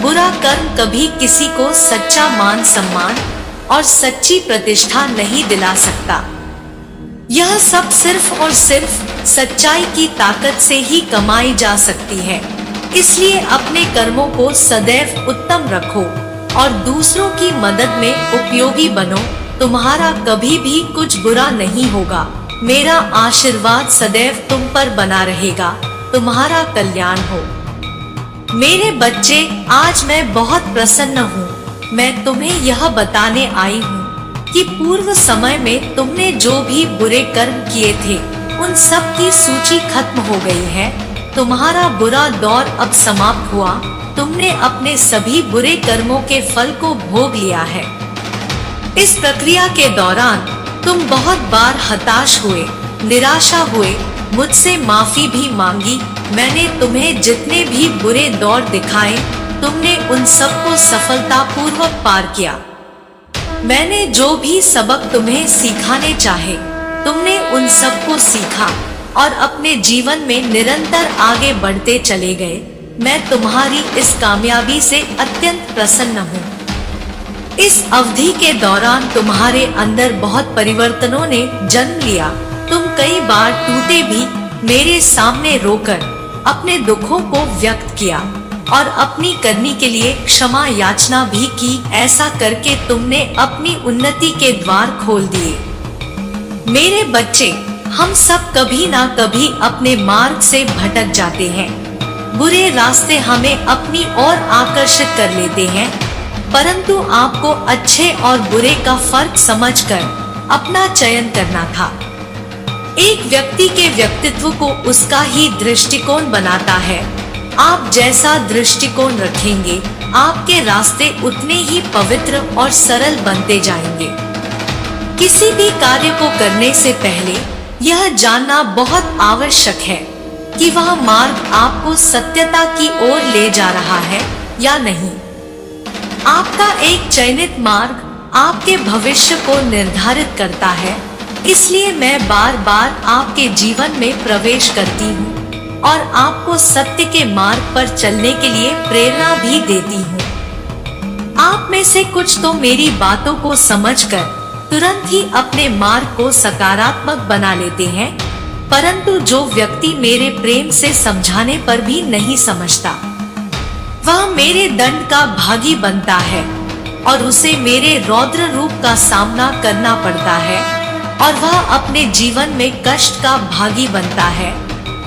बुरा कर्म कभी किसी को सच्चा मान सम्मान और सच्ची प्रतिष्ठा नहीं दिला सकता। यह सब सिर्फ और सिर्फ सच्चाई की ताकत से ही कमाई जा सकती है। इसलिए अपने कर्मों को सदैव उत्तम रखो और दूसरों की मदद में उपयोगी बनो। तुम्हारा कभी भी कुछ बुरा नहीं होगा। मेरा आशीर्वाद सदैव तुम पर बना रहेगा। तुम्हारा कल्याण हो। मेरे बच्चे, आज मैं बहुत प्रसन्न हूँ। मैं तुम्हें यह बताने आई हूँ कि पूर्व समय में तुमने जो भी बुरे कर्म किए थे, उन सब की सूची खत्म हो गई है। तुम्हारा बुरा दौर अब समाप्त हुआ। तुमने अपने सभी बुरे कर्मों के फल को भोग लिया है। इस प्रक्रिया के दौरान तुम बहुत बार हताश हुए, निराशा हुए, मुझसे माफी भी मांगी। मैंने तुम्हें जितने भी बुरे दौर दिखाए, तुमने उन सबको सफलतापूर्वक पार किया। मैंने जो भी सबक तुम्हें सिखाने चाहे, तुमने उन सबको सीखा और अपने जीवन में निरंतर आगे बढ़ते चले गए। मैं तुम्हारी इस कामयाबी से अत्यंत प्रसन्न हूँ। इस अवधि के दौरान तुम्हारे अंदर बहुत परिवर्तनों ने जन्म लिया। तुम कई बार टूटे भी मेरे सामने रोकर अपने दुखों को व्यक्त किया। और अपनी करनी के लिए क्षमा याचना भी की। ऐसा करके तुमने अपनी उन्नति के द्वार खोल दिए। मेरे बच्चे, हम सब कभी ना कभी अपने मार्ग से भटक जाते हैं। बुरे रास्ते हमें अपनी ओर आकर्षित कर लेते हैं, परंतु आपको अच्छे और बुरे का फर्क समझकर अपना चयन करना था। एक व्यक्ति के व्यक्तित्व को उसका ही दृष्टिकोण बनाता है। आप जैसा दृष्टिकोण रखेंगे, आपके रास्ते उतने ही पवित्र और सरल बनते जाएंगे। किसी भी कार्य को करने से पहले यह जानना बहुत आवश्यक है कि वह मार्ग आपको सत्यता की ओर ले जा रहा है या नहीं। आपका एक चयनित मार्ग आपके भविष्य को निर्धारित करता है। इसलिए मैं बार बार आपके जीवन में प्रवेश करती हूँ और आपको सत्य के मार्ग पर चलने के लिए प्रेरणा भी देती हूँ। आप में से कुछ तो मेरी बातों को समझकर तुरंत ही अपने मार्ग को सकारात्मक बना लेते हैं, परंतु जो व्यक्ति मेरे प्रेम से समझाने पर भी नहीं समझता, वह मेरे दंड का भागी बनता है और उसे मेरे रौद्र रूप का सामना करना पड़ता है और वह अपने जीवन में कष्ट का भागी बनता है।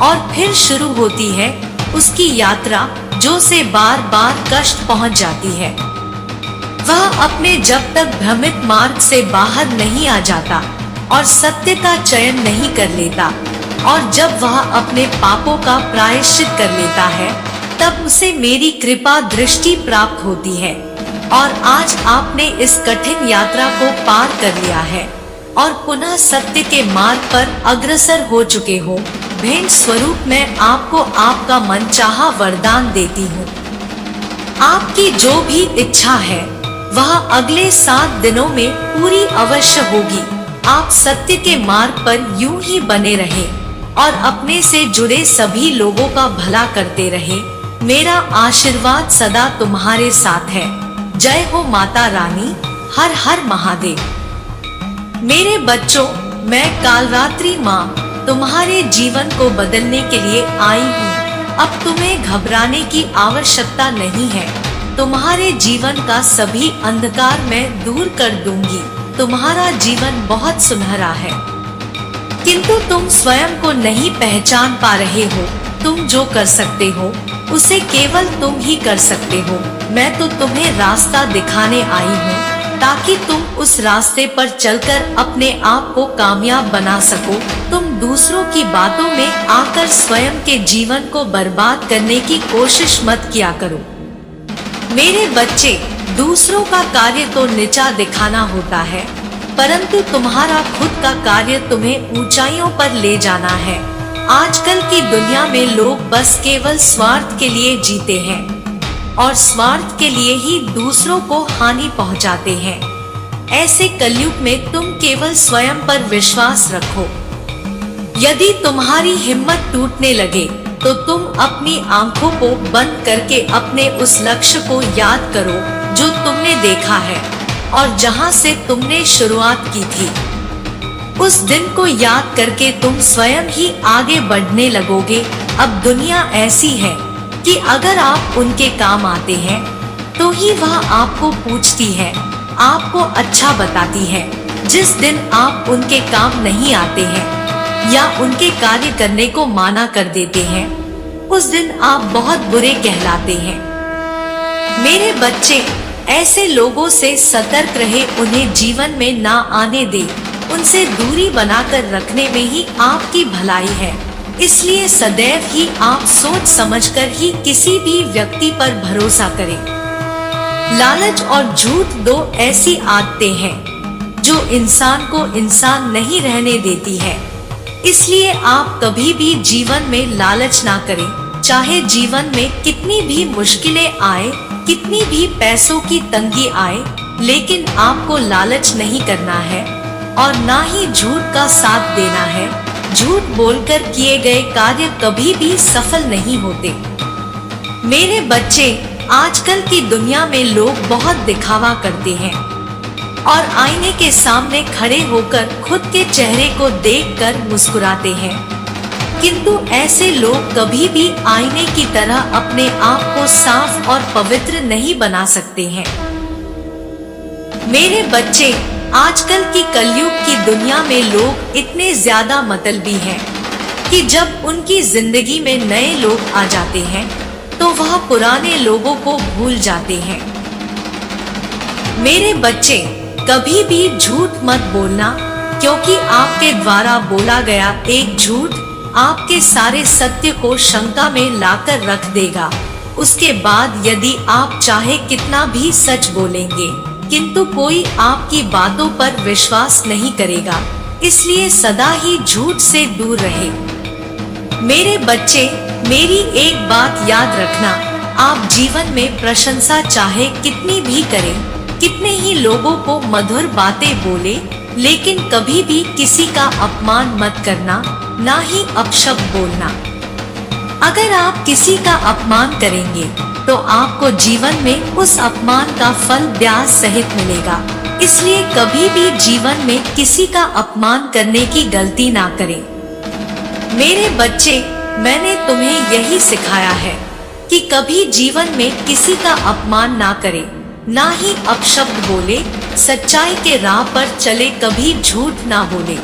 और फिर शुरू होती है उसकी यात्रा, जो से बार बार कष्ट पहुंच जाती है। वह अपने जब तक भ्रमित मार्ग से बाहर नहीं आ जाता और सत्य का चयन नहीं कर लेता, और जब वह अपने पापों का प्रायश्चित कर लेता है, तब उसे मेरी कृपा दृष्टि प्राप्त होती है। और आज आपने इस कठिन यात्रा को पार कर लिया है और पुनः सत्य के मार्ग पर अग्रसर हो चुके हो। भेंट स्वरूप मैं आपको आपका मनचाहा वरदान देती हूँ। आपकी जो भी इच्छा है वह अगले 7 दिनों में पूरी अवश्य होगी। आप सत्य के मार्ग पर यूं ही बने रहे और अपने से जुड़े सभी लोगों का भला करते रहे। मेरा आशीर्वाद सदा तुम्हारे साथ है। जय हो माता रानी। हर हर महादेव। मेरे बच्चों, मैं कालरात्रि माँ तुम्हारे जीवन को बदलने के लिए आई हूँ। अब तुम्हें घबराने की आवश्यकता नहीं है। तुम्हारे जीवन का सभी अंधकार मैं दूर कर दूंगी। तुम्हारा जीवन बहुत सुनहरा है, किंतु तुम स्वयं को नहीं पहचान पा रहे हो। तुम जो कर सकते हो उसे केवल तुम ही कर सकते हो। मैं तो तुम्हें रास्ता दिखाने आई हूँ ताकि तुम उस रास्ते पर चलकर अपने आप को कामयाब बना सको। तुम दूसरों की बातों में आकर स्वयं के जीवन को बर्बाद करने की कोशिश मत किया करो। मेरे बच्चे, दूसरों का कार्य तो नीचा दिखाना होता है, परंतु तुम्हारा खुद का कार्य तुम्हें ऊंचाइयों पर ले जाना है। आजकल की दुनिया में लोग बस केवल स्वार्थ के लिए जीते हैं और स्वार्थ के लिए ही दूसरों को हानि पहुंचाते हैं। ऐसे कलयुग में तुम केवल स्वयं पर विश्वास रखो। यदि तुम्हारी हिम्मत टूटने लगे तो तुम अपनी आंखों को बंद करके अपने उस लक्ष्य को याद करो जो तुमने देखा है और जहां से तुमने शुरुआत की थी। उस दिन को याद करके तुम स्वयं ही आगे बढ़ने लगोगे। अब दुनिया ऐसी है कि अगर आप उनके काम आते हैं तो ही वह आपको पूछती है, आपको अच्छा बताती है। जिस दिन आप उनके काम नहीं आते हैं या उनके कार्य करने को माना कर देते हैं, उस दिन आप बहुत बुरे कहलाते हैं। मेरे बच्चे, ऐसे लोगों से सतर्क रहे। उन्हें जीवन में ना आने दे। उनसे दूरी बनाकर रखने में ही आपकी भलाई है। इसलिए सदैव ही आप सोच समझकर ही किसी भी व्यक्ति पर भरोसा करें। लालच और झूठ दो ऐसी आदतें हैं जो इंसान को इंसान नहीं रहने देती है। इसलिए आप कभी भी जीवन में लालच ना करें। चाहे जीवन में कितनी भी मुश्किलें आए, कितनी भी पैसों की तंगी आए, लेकिन आपको लालच नहीं करना है और ना ही झूठ का साथ देना है। झूठ बोलकर किए गए कार्य कभी भी सफल नहीं होते। मेरे बच्चे, आजकल की दुनिया में लोग बहुत दिखावा करते हैं और आईने के सामने खड़े होकर खुद के चेहरे को देखकर मुस्कुराते हैं। किंतु ऐसे लोग कभी भी आईने की तरह अपने आप को साफ और पवित्र नहीं बना सकते हैं। मेरे बच्चे, आजकल की कलयुग की दुनिया में लोग इतने ज्यादा मतलबी हैं कि जब उनकी जिंदगी में नए लोग आ जाते हैं तो वह पुराने लोगों को भूल जाते हैं। मेरे बच्चे, कभी भी झूठ मत बोलना, क्योंकि आपके द्वारा बोला गया एक झूठ आपके सारे सत्य को शंका में लाकर रख देगा। उसके बाद यदि आप चाहे कितना भी सच बोलेंगे, किंतु कोई आपकी बातों पर विश्वास नहीं करेगा। इसलिए सदा ही झूठ से दूर रहे। मेरे बच्चे, मेरी एक बात याद रखना, आप जीवन में प्रशंसा चाहे कितनी भी करें, कितने ही लोगों को मधुर बातें बोले, लेकिन कभी भी किसी का अपमान मत करना, ना ही अपशब्द बोलना। अगर आप किसी का अपमान करेंगे तो आपको जीवन में उस अपमान का फल ब्याज सहित मिलेगा। इसलिए कभी भी जीवन में किसी का अपमान करने की गलती ना करें। मेरे बच्चे, मैंने तुम्हें यही सिखाया है कि कभी जीवन में किसी का अपमान ना करें, ना ही अपशब्द बोले, सच्चाई के राह पर चले, कभी झूठ ना बोले।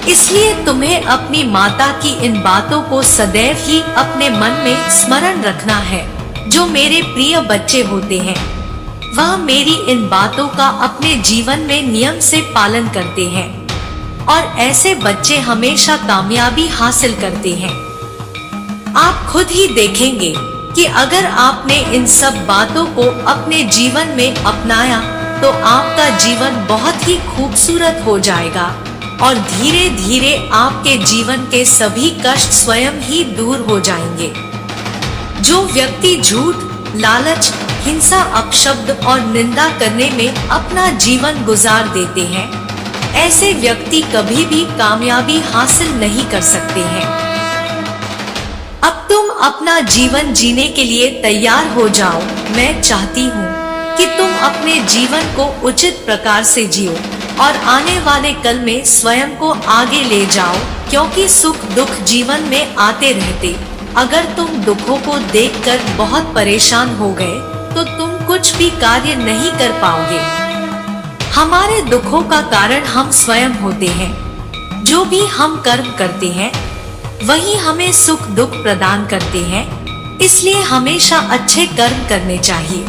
इसलिए तुम्हें अपनी माता की इन बातों को सदैव ही अपने मन में स्मरण रखना है। जो मेरे प्रिय बच्चे होते हैं, वह मेरी इन बातों का अपने जीवन में नियम से पालन करते हैं और ऐसे बच्चे हमेशा कामयाबी हासिल करते हैं। आप खुद ही देखेंगे कि अगर आपने इन सब बातों को अपने जीवन में अपनाया तो आपका जीवन बहुत ही खूबसूरत हो जाएगा और धीरे धीरे आपके जीवन के सभी कष्ट स्वयं ही दूर हो जाएंगे। जो व्यक्ति झूठ, लालच, हिंसा, अपशब्द और निंदा करने में अपना जीवन गुजार देते हैं, ऐसे व्यक्ति कभी भी कामयाबी हासिल नहीं कर सकते हैं। अब तुम अपना जीवन जीने के लिए तैयार हो जाओ। मैं चाहती हूँ कि तुम अपने जीवन को उचित प्रकार से जियो और आने वाले कल में स्वयं को आगे ले जाओ, क्योंकि सुख दुख जीवन में आते रहते। अगर तुम दुखों को देखकर बहुत परेशान हो गए तो तुम कुछ भी कार्य नहीं कर पाओगे। हमारे दुखों का कारण हम स्वयं होते हैं। जो भी हम कर्म करते हैं वही हमें सुख दुख प्रदान करते हैं। इसलिए हमेशा अच्छे कर्म करने चाहिए।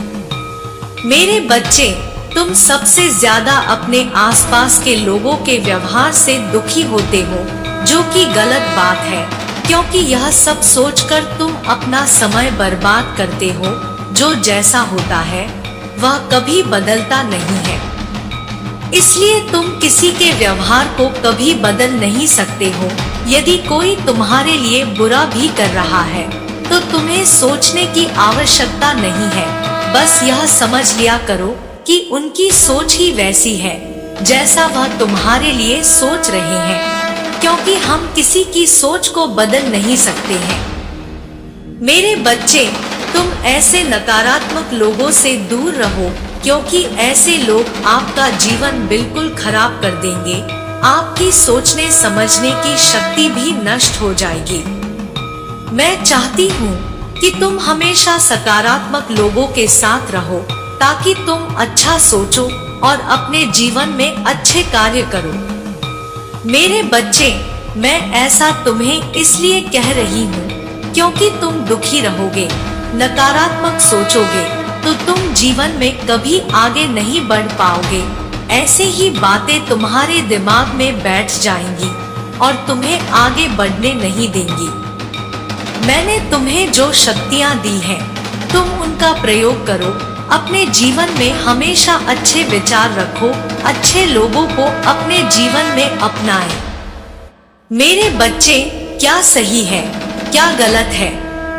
मेरे बच्चे, तुम सबसे ज्यादा अपने आसपास के लोगों के व्यवहार से दुखी होते हो, जो कि गलत बात है, क्योंकि यह सब सोचकर तुम अपना समय बर्बाद करते हो। जो जैसा होता है वह कभी बदलता नहीं है। इसलिए तुम किसी के व्यवहार को कभी बदल नहीं सकते हो। यदि कोई तुम्हारे लिए बुरा भी कर रहा है तो तुम्हें सोचने की आवश्यकता नहीं है। बस यह समझ लिया करो कि उनकी सोच ही वैसी है जैसा वह तुम्हारे लिए सोच रहे हैं, क्योंकि हम किसी की सोच को बदल नहीं सकते हैं। मेरे बच्चे, तुम ऐसे नकारात्मक लोगों से दूर रहो, क्योंकि ऐसे लोग आपका जीवन बिल्कुल खराब कर देंगे। आपकी सोचने समझने की शक्ति भी नष्ट हो जाएगी। मैं चाहती हूँ कि तुम हमेशा सकारात्मक लोगों के साथ रहो, ताकि तुम अच्छा सोचो और अपने जीवन में अच्छे कार्य करो। मेरे बच्चे, मैं ऐसा तुम्हें इसलिए कह रही हूँ क्योंकि तुम दुखी रहोगे, नकारात्मक सोचोगे तो तुम जीवन में कभी आगे नहीं बढ़ पाओगे। ऐसे ही बातें तुम्हारे दिमाग में बैठ जाएंगी और तुम्हें आगे बढ़ने नहीं देंगी। मैंने तुम्हें जो शक्तियाँ दी हैं, तुम उनका प्रयोग करो। अपने जीवन में हमेशा अच्छे विचार रखो, अच्छे लोगों को अपने जीवन में अपनाएं। मेरे बच्चे, क्या सही है क्या गलत है,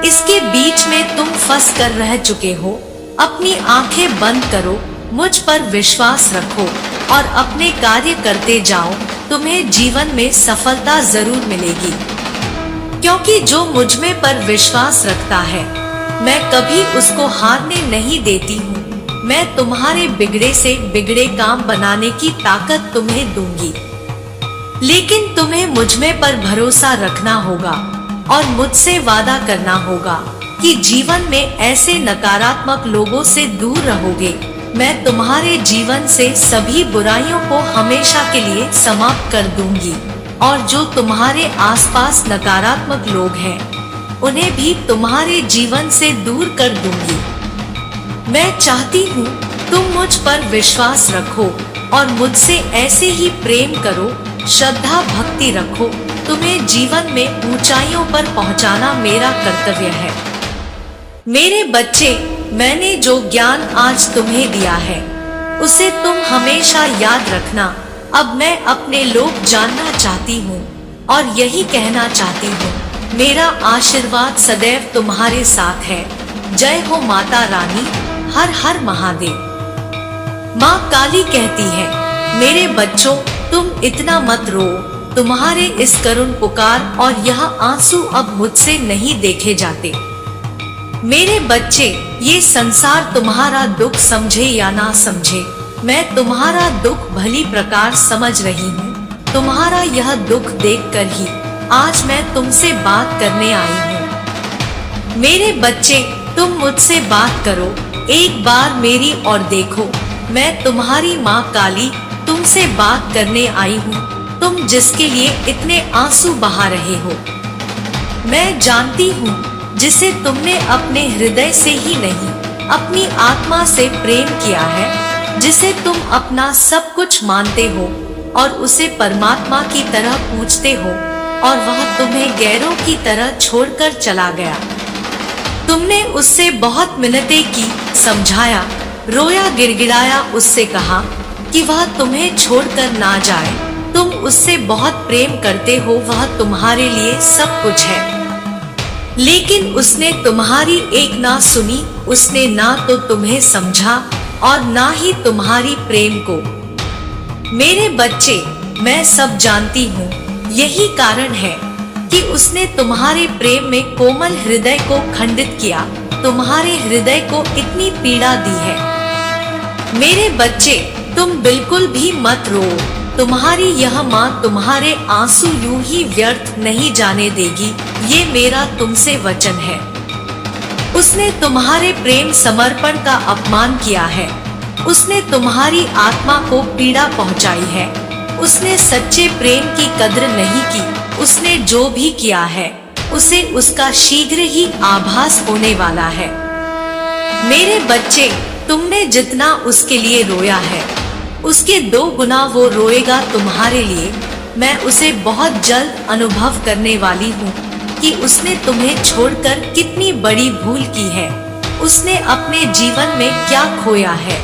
इसके बीच में तुम फंस कर रह चुके हो। अपनी आंखें बंद करो, मुझ पर विश्वास रखो और अपने कार्य करते जाओ। तुम्हें जीवन में सफलता जरूर मिलेगी, क्योंकि जो मुझ में पर विश्वास रखता है, मैं कभी उसको हारने नहीं देती हूँ। मैं तुम्हारे बिगड़े से बिगड़े काम बनाने की ताकत तुम्हें दूंगी। लेकिन तुम्हें मुझ में पर भरोसा रखना होगा और मुझसे वादा करना होगा कि जीवन में ऐसे नकारात्मक लोगों से दूर रहोगे। मैं तुम्हारे जीवन से सभी बुराइयों को हमेशा के लिए समाप्त कर दूंगी और जो तुम्हारे आसपास नकारात्मक लोग हैं उन्हें भी तुम्हारे जीवन से दूर कर दूंगी। मैं चाहती हूँ तुम मुझ पर विश्वास रखो और मुझसे ऐसे ही प्रेम करो, श्रद्धा भक्ति रखो। तुम्हें जीवन में ऊंचाइयों पर पहुंचाना मेरा कर्तव्य है। मेरे बच्चे, मैंने जो ज्ञान आज तुम्हें दिया है उसे तुम हमेशा याद रखना। अब मैं अपने लोग जानना चाहती हूँ और यही कहना चाहती हूँ, मेरा आशीर्वाद सदैव तुम्हारे साथ है। जय हो माता रानी, हर हर महादेव। माँ काली कहती है, मेरे बच्चों तुम इतना मत रो। तुम्हारे इस करुण पुकार और यह आंसू अब मुझसे नहीं देखे जाते। मेरे बच्चे, ये संसार तुम्हारा दुख समझे या ना समझे, मैं तुम्हारा दुख भली प्रकार समझ रही हूँ। तुम्हारा यह दुख देखकर ही आज मैं तुमसे बात करने आई हूँ। मेरे बच्चे, तुम मुझसे बात करो, एक बार मेरी ओर देखो। मैं तुम्हारी माँ काली तुमसे बात करने आई हूँ, तुम जिसके लिए इतने आंसू बहा रहे हो। मैं जानती हूँ जिसे तुमने अपने हृदय से ही नहीं अपनी आत्मा से प्रेम किया है, जिसे तुम अपना सब कुछ मानते हो और उसे परमात्मा की तरह पूजते हो, और वह तुम्हें गैरों की तरह छोड़कर चला गया। तुमने उससे बहुत मिन्नतें की, समझाया, रोया, गिड़गिड़ाया, उससे कहा कि वह तुम्हें छोड़कर ना जाए। तुम उससे बहुत प्रेम करते हो, वह तुम्हारे लिए सब कुछ है। लेकिन उसने तुम्हारी एक ना सुनी, उसने ना तो तुम्हें समझा और ना ही तुम्हारी प्रेम को। मेरे बच्चे, मैं सब जानती हूँ, यही कारण है कि उसने तुम्हारे प्रेम में कोमल हृदय को खंडित किया, तुम्हारे हृदय को इतनी पीड़ा दी है। मेरे बच्चे, तुम बिल्कुल भी मत रो। तुम्हारी यह माँ तुम्हारे आंसू यूं ही व्यर्थ नहीं जाने देगी, ये मेरा तुमसे वचन है। उसने तुम्हारे प्रेम समर्पण का अपमान किया है, उसने तुम्हारी आत्मा को पीड़ा पहुंचाई है, उसने सच्चे प्रेम की कद्र नहीं की। उसने जो भी किया है उसे उसका शीघ्र ही आभास होने वाला है। मेरे बच्चे, तुमने जितना उसके लिए रोया है उसके 2 गुना वो रोएगा तुम्हारे लिए। मैं उसे बहुत जल्द अनुभव करने वाली हूँ कि उसने तुम्हें छोड़कर कितनी बड़ी भूल की है, उसने अपने जीवन में क्या खोया है,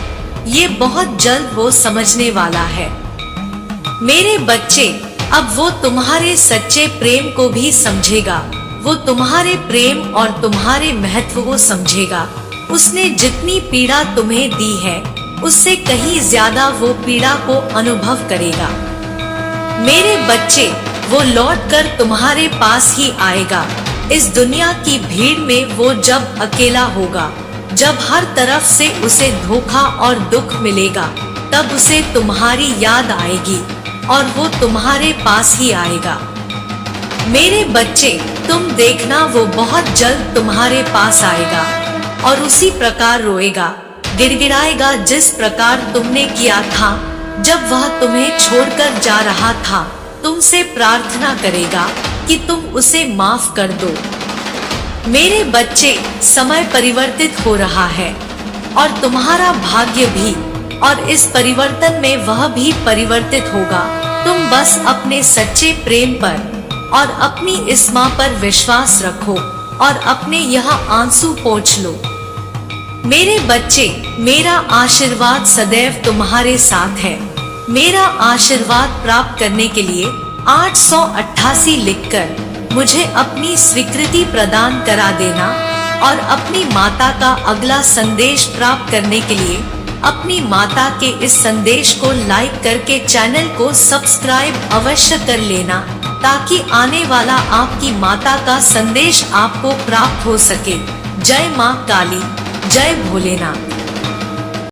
ये बहुत जल्द वो समझने वाला है। मेरे बच्चे, अब वो तुम्हारे सच्चे प्रेम को भी समझेगा, वो तुम्हारे प्रेम और तुम्हारे महत्व को समझेगा। उसने जितनी पीड़ा तुम्हें दी है उससे कहीं ज्यादा वो पीड़ा को अनुभव करेगा। मेरे बच्चे, वो लौटकर तुम्हारे पास ही आएगा। इस दुनिया की भीड़ में वो जब अकेला होगा, जब हर तरफ से उसे धोखा और दुख मिलेगा, तब उसे तुम्हारी याद आएगी और वो तुम्हारे पास ही आएगा। मेरे बच्चे, तुम देखना वो बहुत जल्द तुम्हारे पास आएगा और उसी प्रकार रोएगा, गिड़गिड़ाएगा जिस प्रकार तुमने किया था जब वह तुम्हें छोड़कर जा रहा था। तुमसे प्रार्थना करेगा कि तुम उसे माफ कर दो। मेरे बच्चे, समय परिवर्तित हो रहा है और तुम्हारा भाग्य भी, और इस परिवर्तन में वह भी परिवर्तित होगा। तुम बस अपने सच्चे प्रेम पर और अपनी इस माँ पर विश्वास रखो और अपने यह आंसू पोंछ लो। मेरे बच्चे, मेरा आशीर्वाद सदैव तुम्हारे साथ है। मेरा आशीर्वाद प्राप्त करने के लिए 888 लिखकर मुझे अपनी स्वीकृति प्रदान करा देना और अपनी माता का अगला संदेश प्राप्त करने के लिए अपनी माता के इस संदेश को लाइक करके चैनल को सब्सक्राइब अवश्य कर लेना, ताकि आने वाला आपकी माता का संदेश आपको प्राप्त हो सके। जय माँ काली, जय भोलेनाथ।